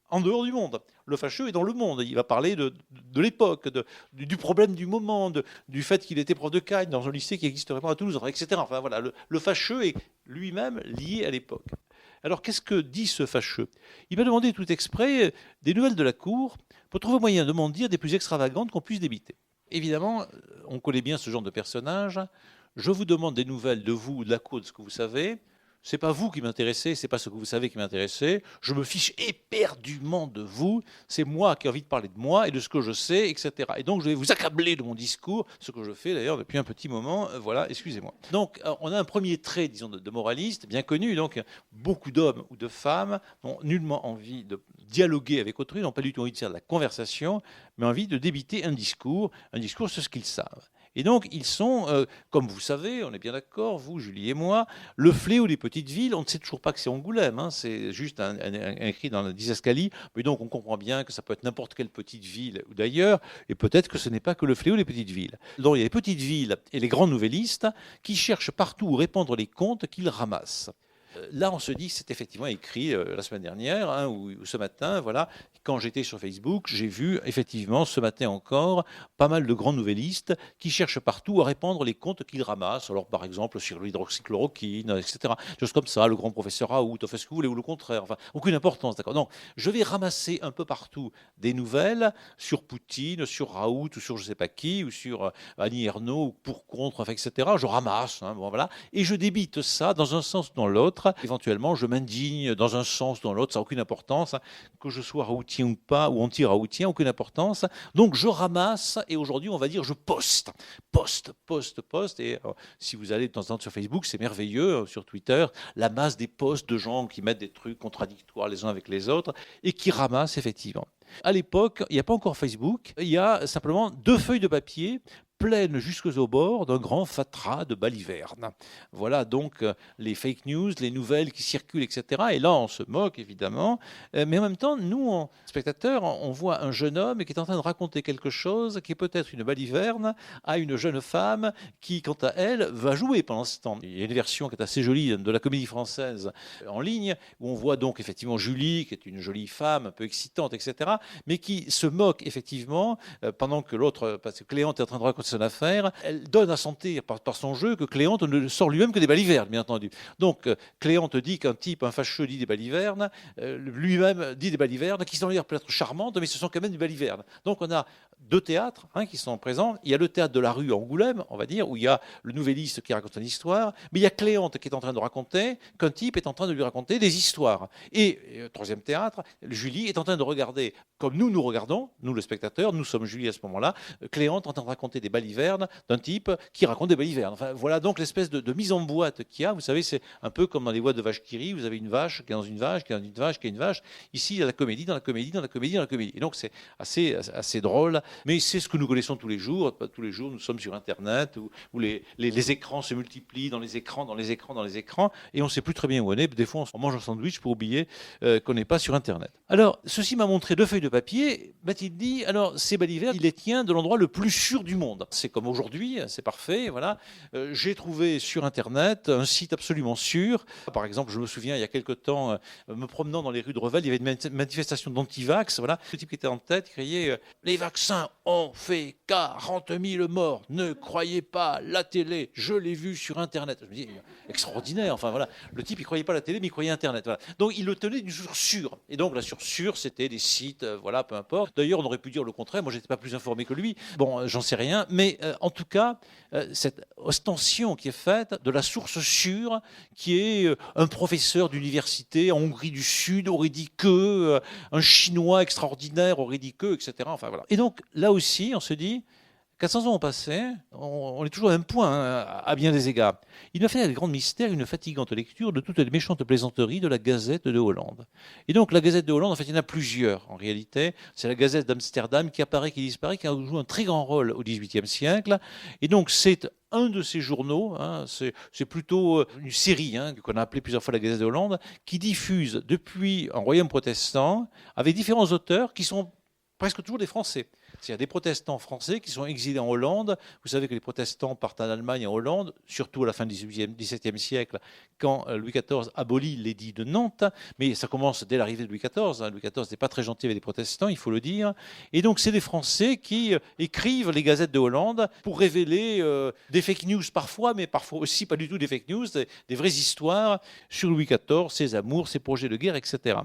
en dehors du monde. Le fâcheux est dans le monde. Il va parler de l'époque, du problème du moment, du fait qu'il était prof de Cagne dans un lycée qui existe vraiment à Toulouse, etc. Enfin voilà, le fâcheux est lui-même lié à l'époque. Alors qu'est-ce que dit ce fâcheux? Il m'a demandé tout exprès des nouvelles de la cour pour trouver moyen de m'en dire des plus extravagantes qu'on puisse débiter. Évidemment, on connaît bien ce genre de personnage. Je vous demande des nouvelles de vous, de la cour, de ce que vous savez. C'est pas vous qui m'intéressez, c'est pas ce que vous savez qui m'intéressez. Je me fiche éperdument de vous. C'est moi qui ai envie de parler de moi et de ce que je sais, etc. Et donc je vais vous accabler de mon discours, ce que je fais d'ailleurs depuis un petit moment. Voilà, excusez-moi. Donc on a un premier trait, disons, de moraliste bien connu. Donc beaucoup d'hommes ou de femmes n'ont nullement envie de dialoguer avec autrui, n'ont pas du tout envie de faire de la conversation, mais envie de débiter un discours sur ce qu'ils savent. Et donc, ils sont, comme vous savez, on est bien d'accord, vous, Julie et moi, le fléau des petites villes. On ne sait toujours pas que c'est Angoulême, c'est juste un écrit dans la didascalie, mais donc on comprend bien que ça peut être n'importe quelle petite ville ou d'ailleurs, et peut-être que ce n'est pas que le fléau des petites villes. Donc il y a les petites villes et les grands nouvellistes qui cherchent partout où répandre les contes qu'ils ramassent. Là, on se dit, c'est effectivement écrit la semaine dernière ou ce matin, voilà. Quand j'étais sur Facebook, j'ai vu effectivement ce matin encore pas mal de grands nouvellistes qui cherchent partout à répandre les contes qu'ils ramassent. Alors, par exemple, sur l'hydroxychloroquine, etc. Choses comme ça, le grand professeur Raoult, enfin, ce que vous voulez, ou le contraire. Enfin, aucune importance, d'accord. Donc, je vais ramasser un peu partout des nouvelles sur Poutine, sur Raoult, ou sur je ne sais pas qui, ou sur Annie Ernaux, ou pour, contre, enfin, etc. Je ramasse, bon, voilà. Et je débite ça dans un sens ou dans l'autre. Éventuellement, je m'indigne dans un sens ou dans l'autre, ça n'a aucune importance. Que je sois raoutien ou pas, ou anti-raoutien, aucune importance. Donc je ramasse, et aujourd'hui on va dire je poste. Et si vous allez de temps en temps sur Facebook, c'est merveilleux, sur Twitter, la masse des posts de gens qui mettent des trucs contradictoires les uns avec les autres, et qui ramassent effectivement. À l'époque, il n'y a pas encore Facebook, il y a simplement 2 feuilles de papier pleines jusqu'aux bords d'un grand fatras de balivernes. Voilà donc les fake news, les nouvelles qui circulent, etc. Et là, on se moque, évidemment. Mais en même temps, nous, spectateurs, on voit un jeune homme qui est en train de raconter quelque chose qui est peut-être une baliverne à une jeune femme qui, quant à elle, va jouer pendant ce temps. Il y a une version qui est assez jolie de la Comédie Française en ligne, où on voit donc effectivement Julie, qui est une jolie femme, un peu excitante, etc., mais qui se moque effectivement, pendant que l'autre, parce que Cléante est en train de raconter son affaire, elle donne à sentir par son jeu que Cléante ne sort lui-même que des balivernes, bien entendu. Donc Cléante dit qu'un type, un fâcheux, dit des balivernes, lui-même dit des balivernes, qui sont d'ailleurs peut-être charmantes, mais ce sont quand même des balivernes. Donc on a deux théâtres qui sont présents. Il y a le théâtre de la rue à Angoulême, on va dire, où il y a le nouvelliste qui raconte une histoire, mais il y a Cléante qui est en train de raconter qu'un type est en train de lui raconter des histoires. Et troisième théâtre, Julie est en train de regarder, comme nous regardons, nous le spectateur, nous sommes Julie à ce moment-là, Cléante en train de raconter des balivernes d'un type qui raconte des balivernes. Enfin, voilà donc l'espèce de mise en boîte qu'il y a. Vous savez, c'est un peu comme dans les voix de vache qui rit, vous avez une vache qui est dans une vache, qui est dans une vache, qui est une vache. Ici, il y a la comédie dans la comédie, dans la comédie, dans la comédie. Et donc, c'est assez drôle. Mais c'est ce que nous connaissons tous les jours. Tous les jours, nous sommes sur Internet où les écrans se multiplient dans les écrans, et on ne sait plus très bien où on est. Des fois, on mange un sandwich pour oublier qu'on n'est pas sur Internet. Alors, ceci m'a montré deux feuilles de papier. Mathilde dit, alors, ces balivernes, il les tient de l'endroit le plus sûr du monde. C'est comme aujourd'hui, c'est parfait. Voilà. J'ai trouvé sur Internet un site absolument sûr. Par exemple, je me souviens, il y a quelque temps, me promenant dans les rues de Revel, il y avait une manifestation d'anti-vax. Voilà. Le type qui était en tête criait les vaccins ont fait 40 000 morts. Ne croyez pas la télé. Je l'ai vu sur Internet. Je me dis, extraordinaire. Enfin, voilà. Le type, il ne croyait pas la télé, mais il croyait Internet. Voilà. Donc, il le tenait d'une source sûre. Et donc, la source sûre, c'était des sites, voilà, peu importe. D'ailleurs, on aurait pu dire le contraire. Moi, je n'étais pas plus informé que lui. Bon, j'en sais rien. Mais en tout cas, cette ostension qui est faite de la source sûre, qui est un professeur d'université en Hongrie du Sud aurait dit que, un Chinois extraordinaire aurait dit que, etc. Enfin, voilà. Et donc, là aussi, on se dit, 400 ans ont passé, on est toujours au même point, à bien des égards. Il m'a fait avec grand mystère une fatigante lecture de toutes les méchantes plaisanteries de la Gazette de Hollande. Et donc, la Gazette de Hollande, en fait, il y en a plusieurs, en réalité. C'est la Gazette d'Amsterdam qui apparaît, qui disparaît, qui a joué un très grand rôle au XVIIIe siècle. Et donc, c'est un de ces journaux, c'est plutôt une série qu'on a appelée plusieurs fois la Gazette de Hollande, qui diffuse depuis un royaume protestant, avec différents auteurs qui sont presque toujours des Français. C'est-à-dire des protestants français qui sont exilés en Hollande. Vous savez que les protestants partent en Allemagne et en Hollande, surtout à la fin du XVIIe siècle, quand Louis XIV abolit l'édit de Nantes. Mais ça commence dès l'arrivée de Louis XIV. Louis XIV n'est pas très gentil avec les protestants, il faut le dire. Et donc, c'est des Français qui écrivent les gazettes de Hollande pour révéler des fake news parfois, mais parfois aussi pas du tout des fake news, des vraies histoires sur Louis XIV, ses amours, ses projets de guerre, etc.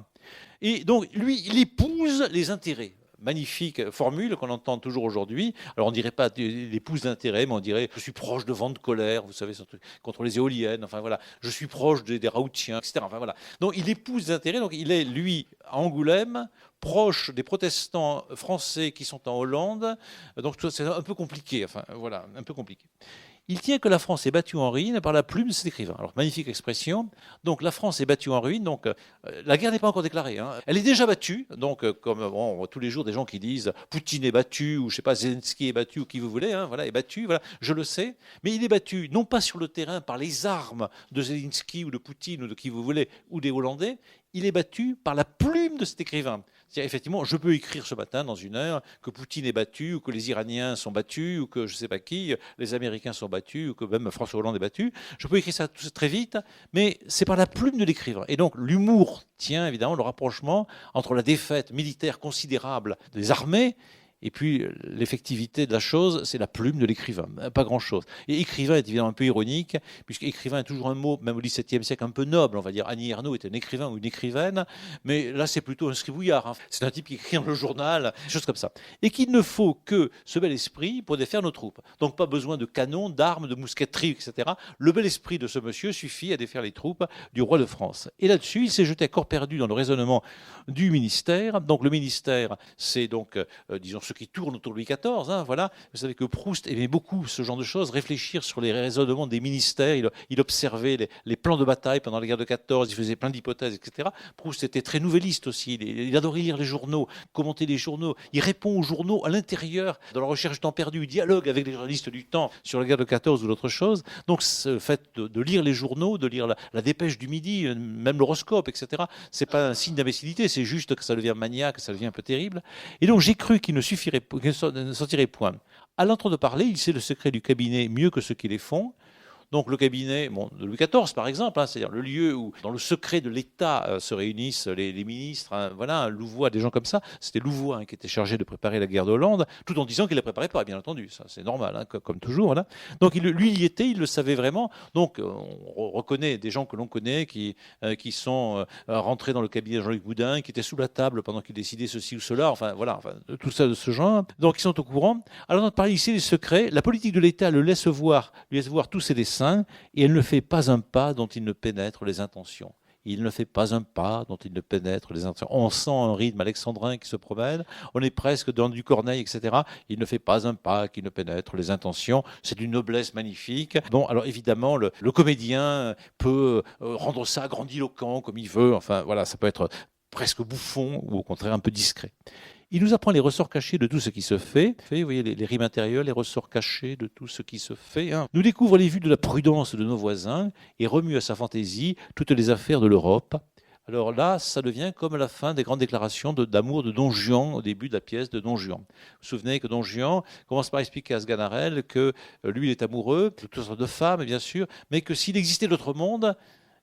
Et donc, lui, il épouse les intérêts. Magnifique formule qu'on entend toujours aujourd'hui. Alors on ne dirait pas l'épouse d'intérêt, mais on dirait je suis proche de vent de colère, vous savez, contre les éoliennes, enfin voilà, je suis proche des raoutiens, etc. Enfin voilà. Donc il épouse d'intérêt, donc il est, lui, à Angoulême, proche des protestants français qui sont en Hollande. Donc c'est un peu compliqué, enfin voilà, un peu compliqué. Il tient que la France est battue en ruine par la plume de cet écrivain. Alors, magnifique expression. Donc, la France est battue en ruine. Donc, la guerre n'est pas encore déclarée. Elle est déjà battue. Donc, comme on voit tous les jours des gens qui disent Poutine est battu, ou je sais pas, Zelensky est battu, ou qui vous voulez, voilà, est battu. Voilà, je le sais. Mais il est battu, non pas sur le terrain par les armes de Zelensky, ou de Poutine, ou de qui vous voulez, ou des Hollandais. Il est battu par la plume de cet écrivain. C'est-à-dire, effectivement, je peux écrire ce matin, dans une heure, que Poutine est battu, ou que les Iraniens sont battus, ou que je ne sais pas qui, les Américains sont battus, ou que même François Hollande est battu. Je peux écrire ça très vite, mais c'est par la plume de l'écrivain. Et donc, l'humour tient, évidemment, le rapprochement entre la défaite militaire considérable des armées et puis, l'effectivité de la chose, c'est la plume de l'écrivain, pas grand-chose. Et écrivain est évidemment un peu ironique, puisque écrivain est toujours un mot, même au XVIIe siècle, un peu noble. On va dire Annie Ernaux était un écrivain ou une écrivaine, mais là, c'est plutôt un scribouillard. C'est un type qui écrit dans le journal, des choses comme ça. Et qu'il ne faut que ce bel esprit pour défaire nos troupes. Donc, pas besoin de canons, d'armes, de mousqueterie, etc. Le bel esprit de ce monsieur suffit à défaire les troupes du roi de France. Et là-dessus, il s'est jeté à corps perdu dans le raisonnement du ministère. Donc, le ministère, c'est donc, disons, ceux qui tournent autour de Louis XIV. Voilà. Vous savez que Proust aimait beaucoup ce genre de choses, réfléchir sur les raisonnements des ministères. Il observait les plans de bataille pendant la guerre de 14, il faisait plein d'hypothèses, etc. Proust était très nouvelliste aussi. Il adorait lire les journaux, commenter les journaux. Il répond aux journaux à l'intérieur de la recherche du temps perdu. Il dialogue avec les journalistes du temps sur la guerre de 14 ou d'autres choses. Donc, ce fait de lire les journaux, de lire la dépêche du midi, même l'horoscope, etc., c'est pas un signe d'imbécilité, c'est juste que ça devient maniaque, que ça devient un peu terrible. Et donc, j'ai cru qu'il ne sortirait point. À l'entre de parler, il sait le secret du cabinet mieux que ceux qui les font. Donc le cabinet de Louis XIV, par exemple, c'est-à-dire le lieu où, dans le secret de l'État, se réunissent les ministres, voilà, Louvois, des gens comme ça. C'était Louvois qui était chargé de préparer la guerre de Hollande, tout en disant qu'il ne la préparait pas, bien entendu. Ça, c'est normal, comme toujours. Voilà. Donc lui, il y était, il le savait vraiment. Donc on reconnaît des gens que l'on connaît qui sont rentrés dans le cabinet de Jean-Luc Boudin, qui étaient sous la table pendant qu'il décidait ceci ou cela. Enfin, voilà, tout ça de ce genre. Donc ils sont au courant. Alors on a parlé ici des secrets. La politique de l'État lui laisse voir tous ses desseins, et elle ne fait pas un pas dont il ne pénètre les intentions. Il ne fait pas un pas dont il ne pénètre les intentions. On sent un rythme alexandrin qui se promène, on est presque dans du Corneille, etc. Il ne fait pas un pas qui ne pénètre les intentions. C'est d'une noblesse magnifique. Bon, alors évidemment, le comédien peut rendre ça grandiloquent comme il veut. Enfin, voilà, ça peut être presque bouffon ou au contraire un peu discret. Il nous apprend les ressorts cachés de tout ce qui se fait. Vous voyez les rimes intérieures, les ressorts cachés de tout ce qui se fait. Nous découvre les vues de la prudence de nos voisins et remue à sa fantaisie toutes les affaires de l'Europe. Alors là, ça devient comme à la fin des grandes déclarations d'amour de Don Juan, au début de la pièce de Don Juan. Vous vous souvenez que Don Juan commence par expliquer à Sganarelle que lui, il est amoureux de toutes sortes de femmes, bien sûr, mais que s'il existait d'autres mondes,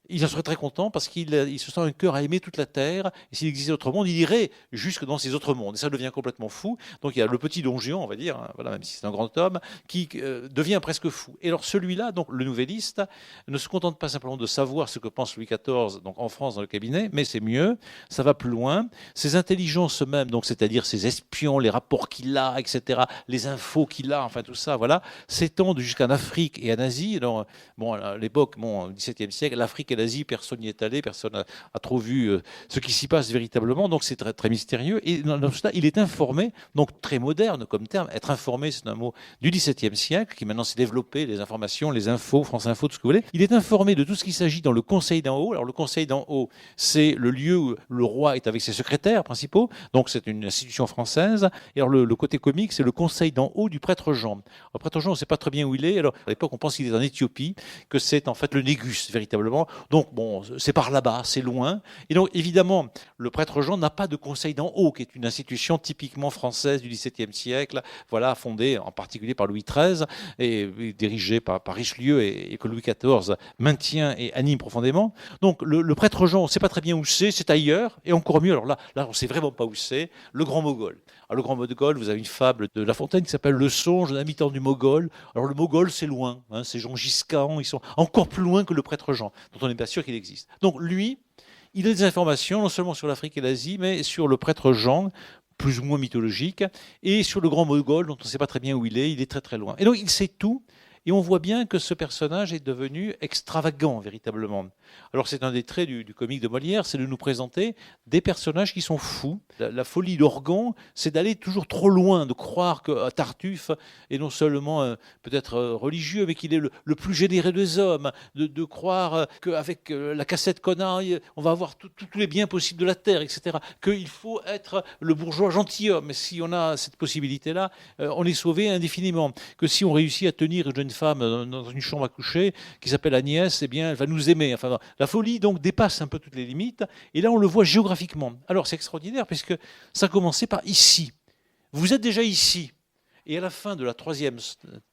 il en serait très content parce qu'il se sent un cœur à aimer toute la terre. Et s'il existait d'autres mondes, il irait jusque dans ces autres mondes. Et ça devient complètement fou. Donc il y a le petit Don Juan, on va dire, voilà, même si c'est un grand homme, qui devient presque fou. Et alors celui-là, donc le nouvelliste, ne se contente pas simplement de savoir ce que pense Louis XIV, donc en France dans le cabinet, mais c'est mieux, ça va plus loin. Ses intelligences même, donc c'est-à-dire ses espions, les rapports qu'il a, etc., les infos qu'il a, enfin tout ça, voilà, s'étendent jusqu'en Afrique et en Asie. Alors, bon, à l'époque, au XVIIe siècle, l'Afrique et l'Asie, personne n'y est allé, personne n'a trop vu ce qui s'y passe véritablement, donc c'est très, très mystérieux. Et dans tout ça, il est informé, donc très moderne comme terme. Être informé, c'est un mot du XVIIe siècle, qui maintenant s'est développé, les informations, les infos, France Info, tout ce que vous voulez. Il est informé de tout ce qu'il s'agit dans le Conseil d'en haut. Alors le Conseil d'en haut, c'est le lieu où le roi est avec ses secrétaires principaux, donc c'est une institution française. Et alors le côté comique, c'est le Conseil d'en haut du prêtre Jean. Le prêtre Jean, on ne sait pas très bien où il est. Alors à l'époque, on pense qu'il est en Éthiopie, que c'est en fait le Négus, véritablement. Donc, bon, c'est par là-bas, c'est loin. Et donc, évidemment, le prêtre Jean n'a pas de conseil d'en haut, qui est une institution typiquement française du XVIIe siècle, voilà, fondée en particulier par Louis XIII et dirigée par Richelieu et que Louis XIV maintient et anime profondément. Donc, le prêtre Jean, on ne sait pas très bien où c'est ailleurs, et encore mieux, alors là on ne sait vraiment pas où c'est, le Grand Mogol. Alors, le Grand Mogol, vous avez une fable de La Fontaine qui s'appelle Le songe d'un habitant du Mogol. Alors, le Mogol, c'est loin, c'est Gengis Khan, ils sont encore plus loin que le prêtre Jean, dont on n'est pas sûr qu'il existe. Donc, lui, il a des informations, non seulement sur l'Afrique et l'Asie, mais sur le prêtre Jean, plus ou moins mythologique, et sur le Grand Mogol, dont on ne sait pas très bien où il est très très loin. Et donc, il sait tout. Et on voit bien que ce personnage est devenu extravagant, véritablement. Alors c'est un des traits du comique de Molière, c'est de nous présenter des personnages qui sont fous. La folie d'Orgon, c'est d'aller toujours trop loin, de croire que Tartuffe est non seulement peut-être religieux, mais qu'il est le plus généreux des hommes, de croire qu'avec la cassette Conaille, on va avoir tous les biens possibles de la terre, etc. Qu'il faut être le bourgeois gentilhomme. Si on a cette possibilité-là, on est sauvé indéfiniment. Que si on réussit à tenir une jeune femme dans une chambre à coucher qui s'appelle Agnès, eh bien, elle va nous aimer. Enfin, la folie, donc, dépasse un peu toutes les limites. Et là, on le voit géographiquement. Alors, c'est extraordinaire puisque ça a commencé par ici. Vous êtes déjà ici. Et à la fin de la troisième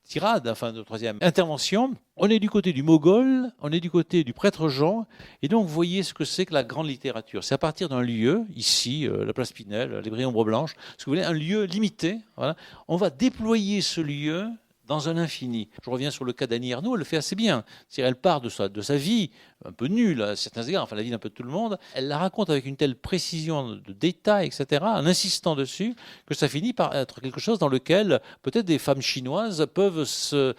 tirade, enfin de la troisième intervention, on est du côté du Mogol, on est du côté du prêtre Jean. Et donc, vous voyez ce que c'est que la grande littérature. C'est à partir d'un lieu, ici, la place Pinel, les Bries Ombre Blanche, ce que vous voulez, un lieu limité. Voilà. On va déployer ce lieu dans un infini. Je reviens sur le cas d'Annie Ernaux, elle le fait assez bien. C'est-à-dire, elle part de sa vie, un peu nulle à certains égards, enfin la vie d'un peu de tout le monde, elle la raconte avec une telle précision de détails, etc., en insistant dessus, que ça finit par être quelque chose dans lequel peut-être des femmes chinoises peuvent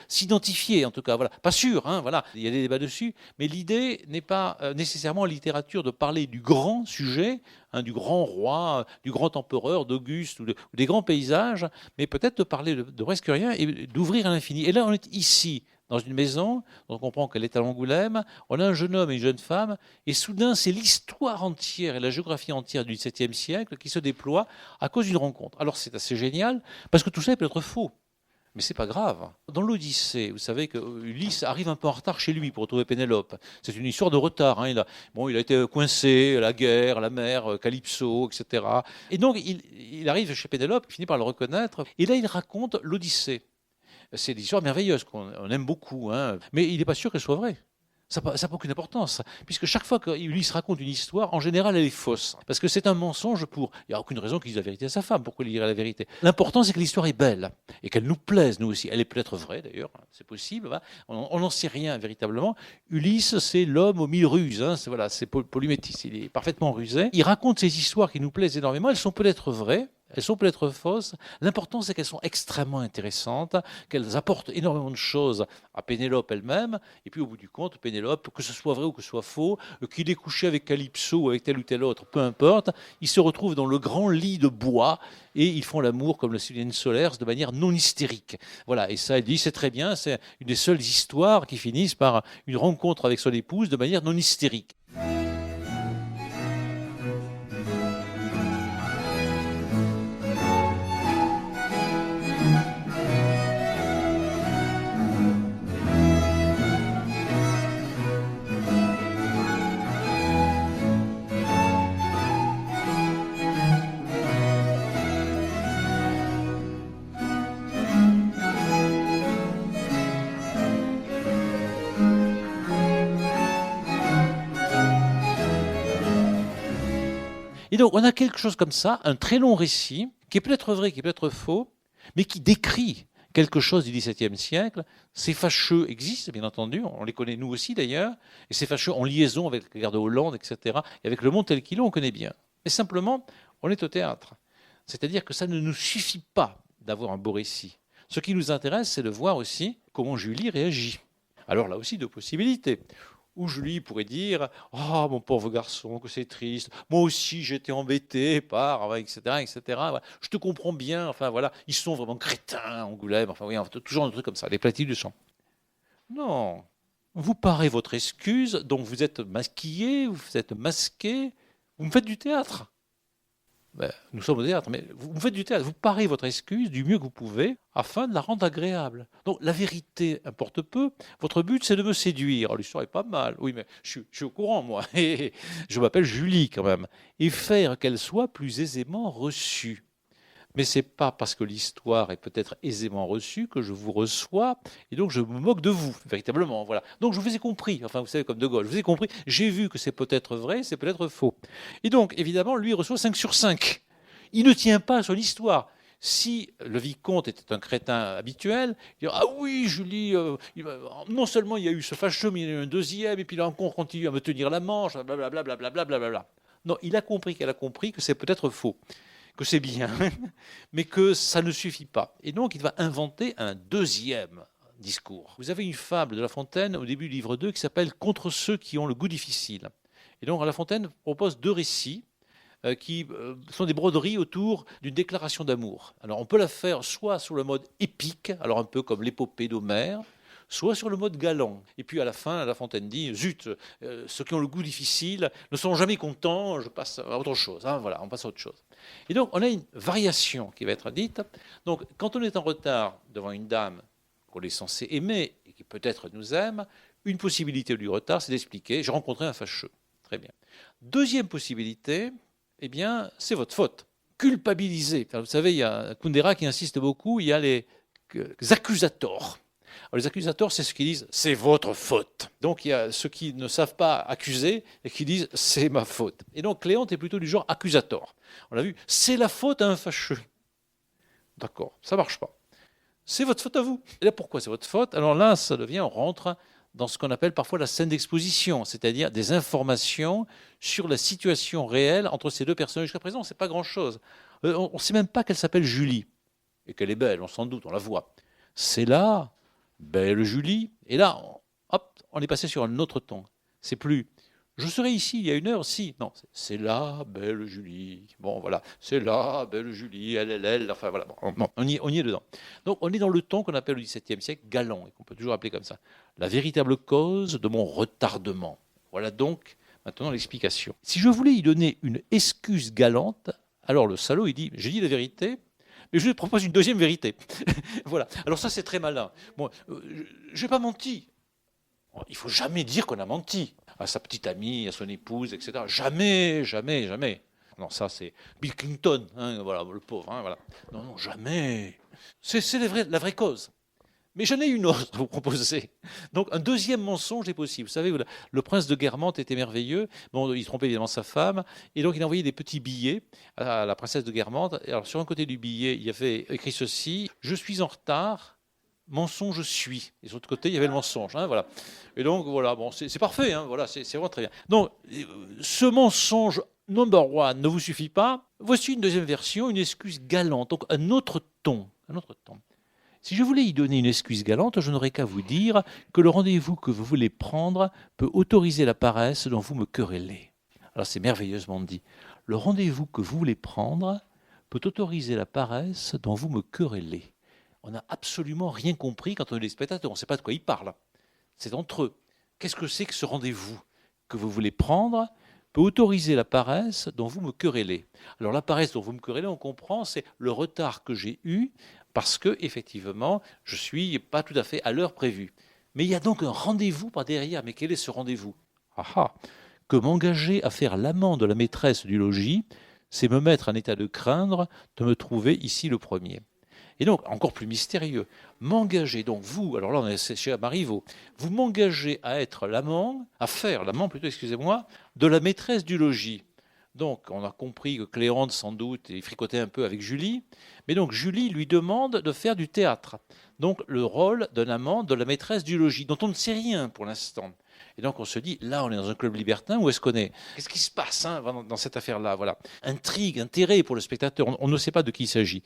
s'identifier, en tout cas. Voilà. Pas sûr, hein, voilà. Il y a des débats dessus, mais l'idée n'est pas nécessairement en littérature de parler du grand sujet, du grand roi, du grand empereur, d'Auguste ou des grands paysages, mais peut-être de parler de presque rien et d'ouvrir à l'infini. Et là, on est ici, dans une maison, on comprend qu'elle est à Angoulême, on a un jeune homme et une jeune femme, et soudain, c'est l'histoire entière et la géographie entière du XVIIe siècle qui se déploie à cause d'une rencontre. Alors, c'est assez génial, parce que tout ça peut être faux. Mais c'est pas grave. Dans l'Odyssée, vous savez que Ulysse arrive un peu en retard chez lui pour retrouver Pénélope. C'est une histoire de retard. Hein. Il a été coincé, la guerre, la mer, Calypso, etc. Et donc, il arrive chez Pénélope, il finit par le reconnaître. Et là, il raconte l'Odyssée. C'est des histoires merveilleuses qu'on aime beaucoup, hein. Mais il n'est pas sûr qu'elles soient vraies. Ça n'a aucune importance, puisque chaque fois qu'Ulysse raconte une histoire, en général, elle est fausse. Parce que c'est un mensonge pour... Il n'y a aucune raison qu'il dise la vérité à sa femme. Pourquoi il dirait la vérité? L'important, c'est que l'histoire est belle, et qu'elle nous plaise, nous aussi. Elle est peut-être vraie, d'ailleurs, c'est possible. Hein. On n'en sait rien, véritablement. Ulysse, c'est l'homme aux mille ruses. Hein. C'est Polyméthis, il est parfaitement rusé. Il raconte ces histoires qui nous plaisent énormément. Elles sont peut-être vraies, elles sont peut-être fausses. L'important, c'est qu'elles sont extrêmement intéressantes, qu'elles apportent énormément de choses à Pénélope elle-même. Et puis, au bout du compte, Pénélope, que ce soit vrai ou que ce soit faux, qu'il ait couché avec Calypso ou avec tel ou tel autre, peu importe, ils se retrouvent dans le grand lit de bois et ils font l'amour, comme le souligne Solers, de manière non hystérique. Voilà, et ça, elle dit, c'est très bien, c'est une des seules histoires qui finissent par une rencontre avec son épouse de manière non hystérique. Et donc, on a quelque chose comme ça, un très long récit, qui est peut-être vrai, qui est peut-être faux, mais qui décrit quelque chose du XVIIe siècle. Ces fâcheux existent, bien entendu, on les connaît nous aussi d'ailleurs, et ces fâcheux en liaison avec la guerre de Hollande, etc., et avec le monde tel qu'il est, on connaît bien. Mais simplement, on est au théâtre. C'est-à-dire que ça ne nous suffit pas d'avoir un beau récit. Ce qui nous intéresse, c'est de voir aussi comment Julie réagit. Alors là aussi, deux possibilités. Où Julie pourrait dire « Ah, mon pauvre garçon, que c'est triste. Moi aussi, j'étais embêté par... etc. etc. Je te comprends bien. Enfin, voilà, ils sont vraiment crétins, Angoulême. Enfin, oui, toujours un truc comme ça, les platitudes de chant. » Non. Vous parez votre excuse, donc vous êtes maquillé, vous êtes masqué, vous me faites du théâtre. Ben, nous sommes au théâtre, mais vous me faites du théâtre, vous parez votre excuse du mieux que vous pouvez afin de la rendre agréable. Donc la vérité importe peu, votre but c'est de me séduire. Alors, l'histoire est pas mal, oui, mais je suis au courant moi, et je m'appelle Julie quand même, et faire qu'elle soit plus aisément reçue. Mais ce n'est pas parce que l'histoire est peut-être aisément reçue que je vous reçois, et donc je me moque de vous, véritablement. Voilà. Donc je vous ai compris, enfin vous savez comme De Gaulle, je vous ai compris, j'ai vu que c'est peut-être vrai, c'est peut-être faux. Et donc évidemment, lui il reçoit 5 sur 5. Il ne tient pas à son histoire. Si le vicomte était un crétin habituel, il dirait « Ah oui, Julie, non seulement il y a eu ce fâcheux, mais il y en a eu un deuxième, et puis il a encore continué à me tenir la manche, blablabla. Blablabla. » Non, il a compris qu'elle a compris que c'est peut-être faux, que c'est bien, mais que ça ne suffit pas. Et donc, il va inventer un deuxième discours. Vous avez une fable de La Fontaine au début du livre 2 qui s'appelle « Contre ceux qui ont le goût difficile ». Et donc, La Fontaine propose deux récits qui sont des broderies autour d'une déclaration d'amour. Alors, on peut la faire soit sur le mode épique, alors un peu comme l'épopée d'Homère, soit sur le mode galant. Et puis à la fin, La Fontaine dit « Zut, ceux qui ont le goût difficile ne sont jamais contents, je passe à autre chose. Hein, » Voilà, on passe à autre chose. Et donc, on a une variation qui va être dite. Donc, quand on est en retard devant une dame qu'on est censé aimer et qui peut-être nous aime, une possibilité du retard, c'est d'expliquer « J'ai rencontré un fâcheux. » Très bien. Deuxième possibilité, eh bien, c'est votre faute. Culpabiliser. Enfin, vous savez, il y a Kundera qui insiste beaucoup, il y a les accusators. Alors, les accusateurs, c'est ceux qui disent « c'est votre faute ». Donc, il y a ceux qui ne savent pas accuser et qui disent « c'est ma faute ». Et donc, Cléante est plutôt du genre accusator. On l'a vu, c'est la faute à un fâcheux. D'accord, ça ne marche pas. C'est votre faute à vous. Et là, pourquoi c'est votre faute? Alors là, ça devient, on rentre dans ce qu'on appelle parfois la scène d'exposition, c'est-à-dire des informations sur la situation réelle entre ces deux personnes. Jusqu'à présent, ce n'est pas grand-chose. On ne sait même pas qu'elle s'appelle Julie. Et qu'elle est belle, on s'en doute, on la voit. C'est là... Belle Julie. Et là, hop, on est passé sur un autre ton. C'est plus « je serai ici il y a une heure, si ». Non, c'est là, belle Julie. Bon, voilà, c'est là, belle Julie, elle. Enfin, voilà, bon, on y est dedans. Donc, on est dans le ton qu'on appelle au XVIIe siècle galant, et qu'on peut toujours appeler comme ça. La véritable cause de mon retardement. Voilà donc maintenant l'explication. Si je voulais y donner une excuse galante, alors le salaud, il dit « j'ai dit la vérité ». Mais je lui propose une deuxième vérité. Voilà. Alors ça, c'est très malin. Bon, je n'ai pas menti. Il ne faut jamais dire qu'on a menti à sa petite amie, à son épouse, etc. Jamais, jamais, jamais. Non, ça, c'est Bill Clinton, hein, voilà, le pauvre. Hein, voilà. Non, jamais. C'est la vraie cause. Mais j'en ai une autre à vous proposer. Donc un deuxième mensonge est possible. Vous savez, le prince de Guermantes était merveilleux. Bon, il trompait évidemment sa femme. Et donc il a envoyé des petits billets à la princesse de Guermantes. Et alors sur un côté du billet, il y avait écrit ceci: je suis en retard, mensonge suis. Et sur l'autre côté, il y avait le mensonge. Voilà. Et donc voilà, bon, c'est parfait. Voilà, c'est vraiment très bien. Donc ce mensonge number one ne vous suffit pas. Voici une deuxième version, une excuse galante. Donc un autre ton. Un autre ton. Si je voulais y donner une excuse galante, je n'aurais qu'à vous dire que le rendez-vous que vous voulez prendre peut autoriser la paresse dont vous me querellez. Alors c'est merveilleusement dit. Le rendez-vous que vous voulez prendre peut autoriser la paresse dont vous me querellez. On n'a absolument rien compris quand on est les spectateurs. On ne sait pas de quoi ils parlent. C'est entre eux. Qu'est-ce que c'est que ce rendez-vous que vous voulez prendre peut autoriser la paresse dont vous me querellez. Alors la paresse dont vous me querellez, on comprend, c'est le retard que j'ai eu parce que, effectivement, je ne suis pas tout à fait à l'heure prévue. Mais il y a donc un rendez-vous par derrière. Mais quel est ce rendez-vous ? Que m'engager à faire l'amant de la maîtresse du logis, c'est me mettre en état de craindre de me trouver ici le premier. Et donc, encore plus mystérieux, m'engager, donc vous, alors là on est chez Marivaux, vous m'engagez à être l'amant, à faire l'amant plutôt, excusez-moi, de la maîtresse du logis. Donc, on a compris que Cléante, sans doute, il fricotait un peu avec Julie. Mais donc, Julie lui demande de faire du théâtre. Donc, le rôle d'un amant de la maîtresse du logis, dont on ne sait rien pour l'instant. Et donc, on se dit, là, on est dans un club libertin, où est-ce qu'on est ? Qu'est-ce qui se passe dans cette affaire-là ? Voilà. Intrigue, intérêt pour le spectateur, on ne sait pas de qui il s'agit.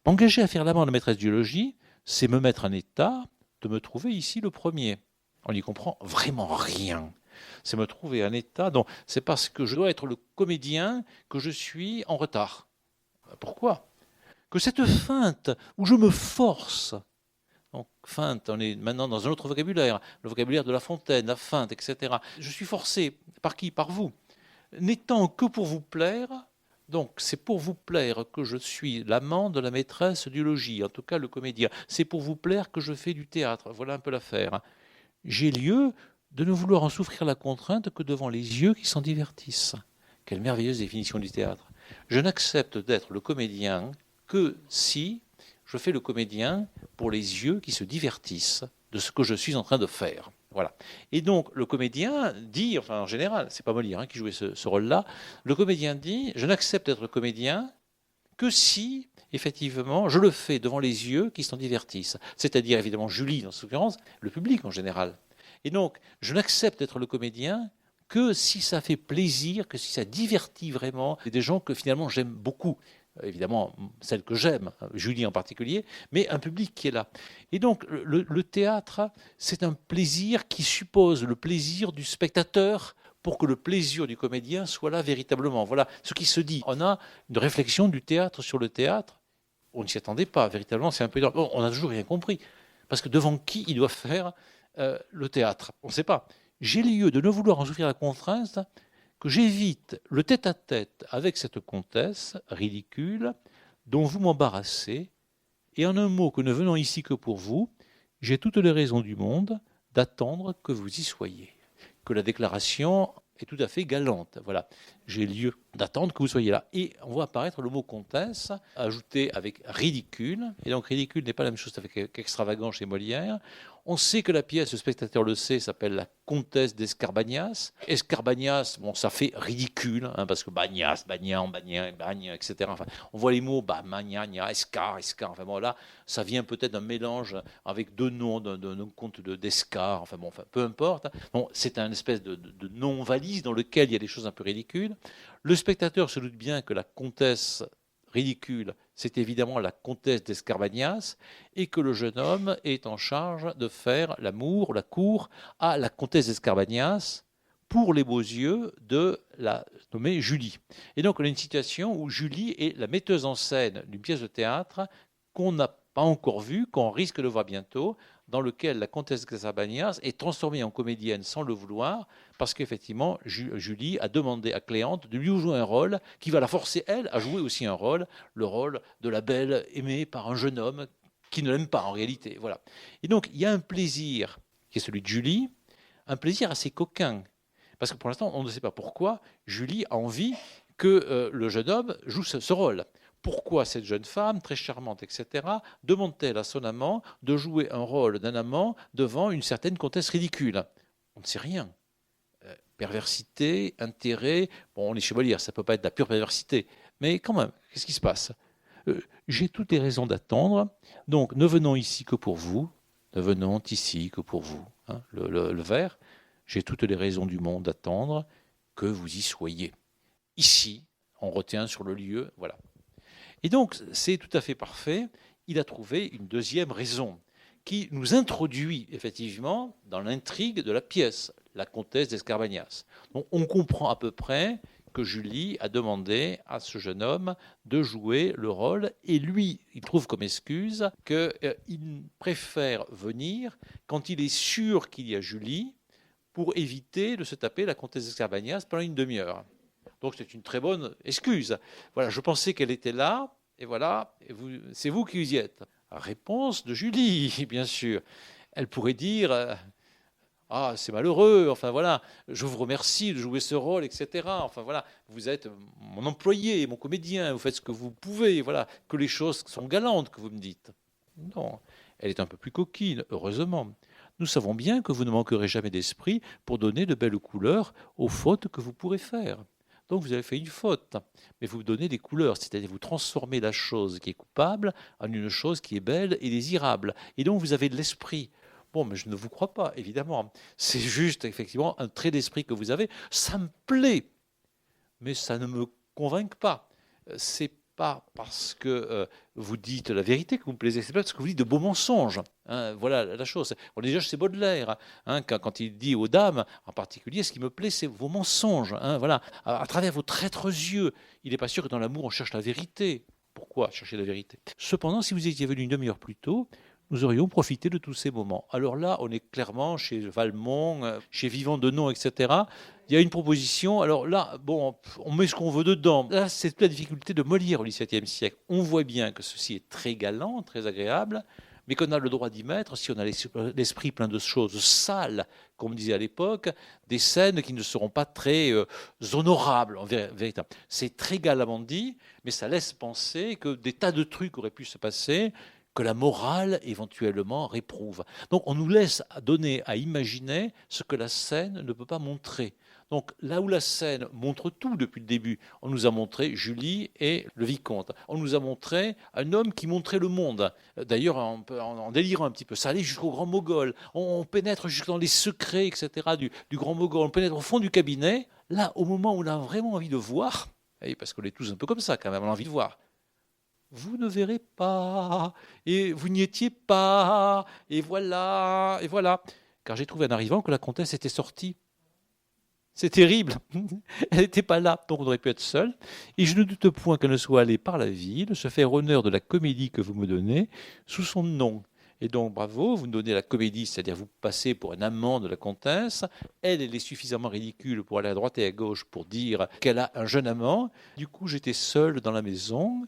M'engager à faire l'amant de la maîtresse du logis, c'est me mettre en état de me trouver ici le premier. On n'y comprend vraiment rien. C'est me trouver en état, donc c'est parce que je dois être le comédien que je suis en retard. Pourquoi ? Que cette feinte où je me force, donc feinte, on est maintenant dans un autre vocabulaire, le vocabulaire de La Fontaine, la feinte, etc. Je suis forcé, par qui ? Par vous. N'étant que pour vous plaire, donc c'est pour vous plaire que je suis l'amant de la maîtresse du logis, en tout cas le comédien. C'est pour vous plaire que je fais du théâtre, voilà un peu l'affaire. J'ai lieu de ne vouloir en souffrir la contrainte que devant les yeux qui s'en divertissent. Quelle merveilleuse définition du théâtre. Je n'accepte d'être le comédien que si je fais le comédien pour les yeux qui se divertissent de ce que je suis en train de faire. Voilà. Et donc le comédien dit, enfin en général, c'est pas Molière qui jouait ce rôle-là, le comédien dit, je n'accepte d'être le comédien que si, effectivement, je le fais devant les yeux qui s'en divertissent. C'est-à-dire, évidemment, Julie, dans cette occurrence, le public en général. Et donc, je n'accepte d'être le comédien que si ça fait plaisir, que si ça divertit vraiment des gens que finalement j'aime beaucoup. Évidemment, celle que j'aime, Julie en particulier, mais un public qui est là. Et donc, le théâtre, c'est un plaisir qui suppose le plaisir du spectateur pour que le plaisir du comédien soit là véritablement. Voilà ce qui se dit. On a une réflexion du théâtre sur le théâtre. On ne s'y attendait pas, véritablement, c'est un peu... Bon, on n'a toujours rien compris. Parce que devant qui il doit faire le théâtre ? On ne sait pas. J'ai lieu de ne vouloir en souffrir la contrainte que j'évite le tête-à-tête avec cette comtesse ridicule dont vous m'embarrassez, et en un mot que ne venons ici que pour vous, j'ai toutes les raisons du monde d'attendre que vous y soyez. Que la déclaration est tout à fait galante. Voilà, j'ai lieu d'attendre que vous soyez là. Et on voit apparaître le mot comtesse, ajouté avec ridicule. Et donc ridicule n'est pas la même chose qu'extravagant chez Molière. On sait que la pièce, le spectateur le sait, s'appelle La Comtesse d'Escarbagnas. Escarbagnas, bon, ça fait ridicule, parce que Bagnas, Bagnan, Bagnan, Bagne, etc. Enfin, on voit les mots, Magnagna, Escar. Enfin bon, là, ça vient peut-être d'un mélange avec deux noms d'un comte d'Escar. Enfin bon, peu importe. Bon, c'est un espèce de nom valise dans lequel il y a des choses un peu ridicules. Le spectateur se doute bien que la comtesse ridicule, c'est évidemment la comtesse d'Escarbagnas, et que le jeune homme est en charge de faire l'amour, la cour à la comtesse d'Escarbagnas pour les beaux yeux de la nommée Julie. Et donc on a une situation où Julie est la metteuse en scène d'une pièce de théâtre qu'on n'a pas encore vue, qu'on risque de voir bientôt, dans lequel la comtesse d'Escarbagnas est transformée en comédienne sans le vouloir, parce qu'effectivement, Julie a demandé à Cléante de lui jouer un rôle qui va la forcer, elle, à jouer aussi un rôle, le rôle de la belle aimée par un jeune homme qui ne l'aime pas en réalité. Voilà. Et donc, il y a un plaisir qui est celui de Julie, un plaisir assez coquin, parce que pour l'instant, on ne sait pas pourquoi Julie a envie que le jeune homme joue ce rôle. pourquoi cette jeune femme, très charmante, etc., demande-t-elle à son amant de jouer un rôle d'un amant devant une certaine comtesse ridicule? On ne sait rien. Perversité, intérêt, bon, on est chez Molière, ça ne peut pas être de la pure perversité, mais quand même, qu'est-ce qui se passe? J'ai toutes les raisons d'attendre, donc ne venons ici que pour vous, ne venons ici que pour vous. Hein, le vers, j'ai toutes les raisons du monde d'attendre que vous y soyez. Ici, on retient sur le lieu, voilà. Et donc, c'est tout à fait parfait. Il a trouvé une deuxième raison qui nous introduit effectivement dans l'intrigue de la pièce, la comtesse d'Escarbagnas. Donc, on comprend à peu près que Julie a demandé à ce jeune homme de jouer le rôle, et lui, il trouve comme excuse qu'il préfère venir quand il est sûr qu'il y a Julie pour éviter de se taper la comtesse d'Escarbagnas pendant une demi-heure. Donc c'est une très bonne excuse. Voilà, je pensais qu'elle était là, et voilà, et c'est vous qui y êtes. Réponse de Julie, bien sûr. Elle pourrait dire ah, c'est malheureux, enfin voilà, je vous remercie de jouer ce rôle, etc. Enfin voilà, vous êtes mon employé, mon comédien, vous faites ce que vous pouvez, voilà, que les choses sont galantes que vous me dites. Non, elle est un peu plus coquine, heureusement. Nous savons bien que vous ne manquerez jamais d'esprit pour donner de belles couleurs aux fautes que vous pourrez faire. Donc vous avez fait une faute, mais vous donnez des couleurs, c'est-à-dire vous transformez la chose qui est coupable en une chose qui est belle et désirable. Et donc vous avez de l'esprit. Bon, mais je ne vous crois pas, évidemment. C'est juste, effectivement, un trait d'esprit que vous avez. Ça me plaît, mais ça ne me convainc pas. C'est pas parce que vous dites la vérité que vous me plaisez, c'est pas parce que vous dites de beaux mensonges. Hein, voilà la chose. Bon, déjà, c'est Baudelaire, hein, quand il dit aux dames, en particulier, ce qui me plaît, c'est vos mensonges. Hein, voilà, à travers vos traîtres yeux. Il n'est pas sûr que dans l'amour, on cherche la vérité. Pourquoi chercher la vérité? Cependant, si vous étiez venu une demi-heure plus tôt, nous aurions profité de tous ces moments. Alors là, on est clairement chez Valmont, chez Vivant Denon, etc. Il y a une proposition. Alors là, bon, on met ce qu'on veut dedans. Là, c'est toute la difficulté de Molière au XVIIe siècle. On voit bien que ceci est très galant, très agréable, mais qu'on a le droit d'y mettre, si on a l'esprit plein de choses sales, comme on disait à l'époque, des scènes qui ne seront pas très honorables, en vérité. C'est très galamment dit, mais ça laisse penser que des tas de trucs auraient pu se passer, que la morale éventuellement réprouve. Donc on nous laisse donner à imaginer ce que la scène ne peut pas montrer. Donc là où la scène montre tout depuis le début, on nous a montré Julie et le vicomte. On nous a montré un homme qui montrait le monde. D'ailleurs, en délirant un petit peu, ça allait jusqu'au grand mogol. On pénètre jusque dans les secrets, etc. du grand mogol. On pénètre au fond du cabinet. Là, au moment où on a vraiment envie de voir, parce qu'on est tous un peu comme ça quand même, on a envie de voir. Vous ne verrez pas, et vous n'y étiez pas, et voilà, et voilà. Car j'ai trouvé en arrivant que la comtesse était sortie. C'est terrible, elle n'était pas là, donc on aurait pu être seul, et je ne doute point qu'elle ne soit allée par la ville se faire honneur de la comédie que vous me donnez sous son nom. Et donc, bravo, vous me donnez la comédie, c'est-à-dire vous passez pour un amant de la comtesse. Elle est suffisamment ridicule pour aller à droite et à gauche pour dire qu'elle a un jeune amant. Du coup, j'étais seul dans la maison.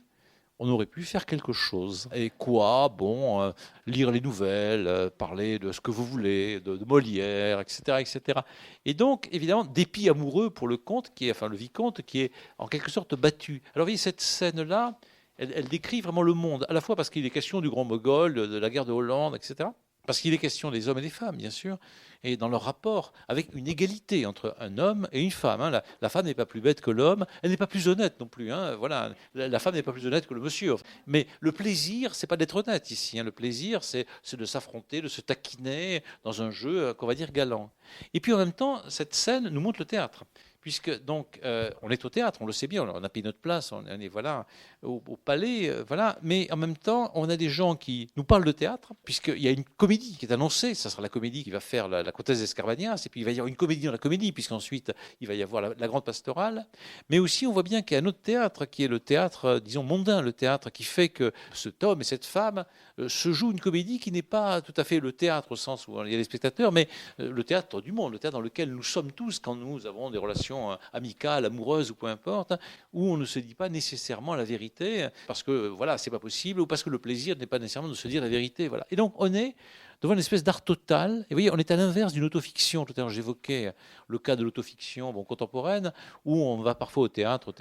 On aurait pu faire quelque chose. Et quoi? Bon, lire les nouvelles, parler de ce que vous voulez, de Molière, etc., etc. Et donc, évidemment, dépit amoureux pour le comte, le vicomte, qui est en quelque sorte battu. Alors, vous voyez, cette scène-là, elle décrit vraiment le monde, à la fois parce qu'il est question du grand Mogol, de la guerre de Hollande, etc., parce qu'il est question des hommes et des femmes, bien sûr, et dans leur rapport, avec une égalité entre un homme et une femme. Hein. La femme n'est pas plus bête que l'homme, elle n'est pas plus honnête non plus. Hein. Voilà, la femme n'est pas plus honnête que le monsieur. Mais le plaisir, c'est pas d'être honnête ici. Hein. Le plaisir, c'est de s'affronter, de se taquiner dans un jeu qu'on va dire galant. Et puis en même temps, cette scène nous montre le théâtre. Puisque donc on est au théâtre, on le sait bien, on a payé notre place, on est voilà au palais, voilà. Mais en même temps, on a des gens qui nous parlent de théâtre, puisqu'il y a une comédie qui est annoncée. Ça sera la comédie qui va faire la comtesse d'Escarbagnas, et puis il va y avoir une comédie dans la comédie, puisqu'ensuite il va y avoir la grande pastorale. Mais aussi, on voit bien qu'il y a un autre théâtre qui est le théâtre, disons mondain, le théâtre qui fait que cet homme et cette femme se jouent une comédie qui n'est pas tout à fait le théâtre au sens où il y a des spectateurs, mais le théâtre du monde, le théâtre dans lequel nous sommes tous quand nous avons des relations amicale, amoureuse ou peu importe, où on ne se dit pas nécessairement la vérité parce que voilà, c'est pas possible, ou parce que le plaisir n'est pas nécessairement de se dire la vérité. Voilà. Et donc on est devant une espèce d'art total. Et vous voyez, on est à l'inverse d'une autofiction. Tout à l'heure, j'évoquais le cas de l'autofiction contemporaine, où on va parfois au théâtre,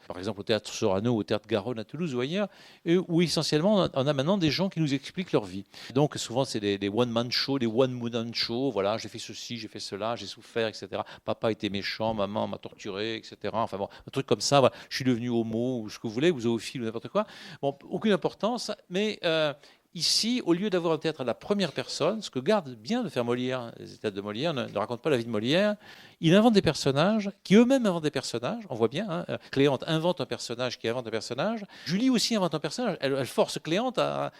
par exemple au théâtre Sorano, au théâtre Garonne à Toulouse, vous voyez, et où essentiellement on a maintenant des gens qui nous expliquent leur vie. Donc souvent c'est des one-man shows, des one-woman shows, voilà, j'ai fait ceci, j'ai fait cela, j'ai souffert, etc. Papa était méchant, maman m'a torturé, etc. Enfin bon, un truc comme ça, voilà. Je suis devenu homo, ou ce que vous voulez, ou zoophile, ou n'importe quoi. Bon, aucune importance, mais ici, au lieu d'avoir un théâtre à la première personne, ce que garde bien de faire Molière, les théâtres de Molière ne racontent pas la vie de Molière, il invente des personnages qui eux-mêmes inventent des personnages. On voit bien, hein, Cléante invente un personnage qui invente un personnage. Julie aussi invente un personnage. Elle force Cléante à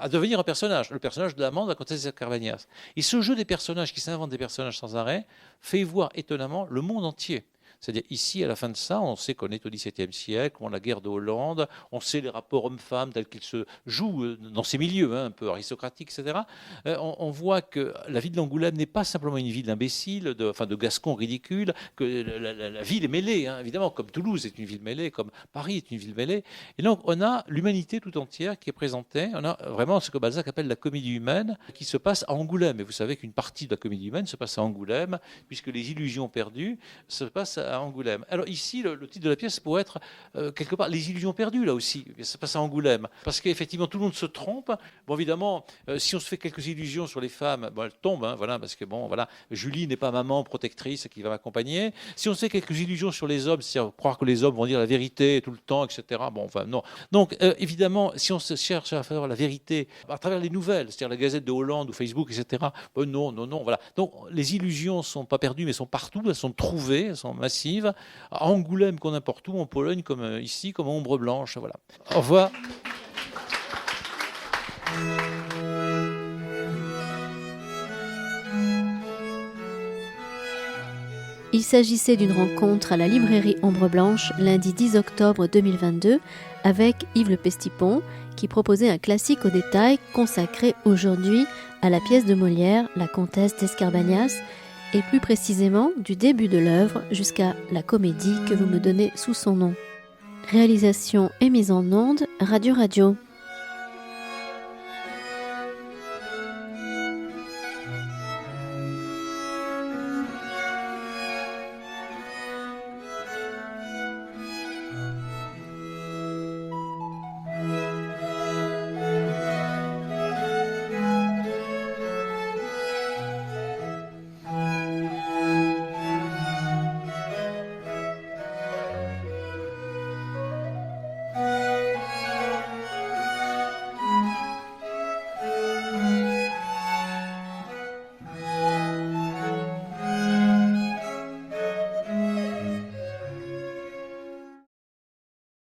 devenir un personnage, le personnage de l'amant de la comtesse d'Escarbagnas. Et ce jeu des personnages qui s'inventent des personnages sans arrêt fait voir étonnamment le monde entier. C'est-à-dire ici, à la fin de ça, on sait qu'on est au XVIIe siècle, on a la guerre de Hollande, on sait les rapports hommes-femmes tels qu'ils se jouent dans ces milieux, hein, un peu aristocratiques, etc. On voit que la ville d'Angoulême n'est pas simplement une ville d'imbéciles, de gascons ridicules, que la ville est mêlée, hein, évidemment, comme Toulouse est une ville mêlée, comme Paris est une ville mêlée. Et donc, on a l'humanité tout entière qui est présentée. On a vraiment ce que Balzac appelle la comédie humaine qui se passe à Angoulême. Et vous savez qu'une partie de la comédie humaine se passe à Angoulême, puisque les illusions perdues se passent à Angoulême. Alors ici, le titre de la pièce pourrait être quelque part les illusions perdues, là aussi. Ça passe à Angoulême. Parce qu'effectivement, tout le monde se trompe. Bon, évidemment, si on se fait quelques illusions sur les femmes, bon, elles tombent, hein, voilà, parce que bon, voilà, Julie n'est pas maman protectrice qui va m'accompagner. Si on se fait quelques illusions sur les hommes, c'est-à-dire croire que les hommes vont dire la vérité tout le temps, etc. Bon, enfin, non. Donc, évidemment, si on se cherche à faire la vérité à travers les nouvelles, c'est-à-dire la Gazette de Hollande ou Facebook, etc., bon, non, voilà. Donc, les illusions ne sont pas perdues, mais sont partout, elles sont trouvées, elles sont massives. À Angoulême, comme n'importe où, en Pologne, comme ici, comme Ombre Blanche. Voilà. Au revoir. Il s'agissait d'une rencontre à la librairie Ombre Blanche lundi 10 octobre 2022 avec Yves Le Pestipon qui proposait un classique au détail consacré aujourd'hui à la pièce de Molière, La comtesse d'Escarbagnas, et plus précisément du début de l'œuvre jusqu'à la comédie que vous me donnez sous son nom. Réalisation et mise en onde, Radio Radio.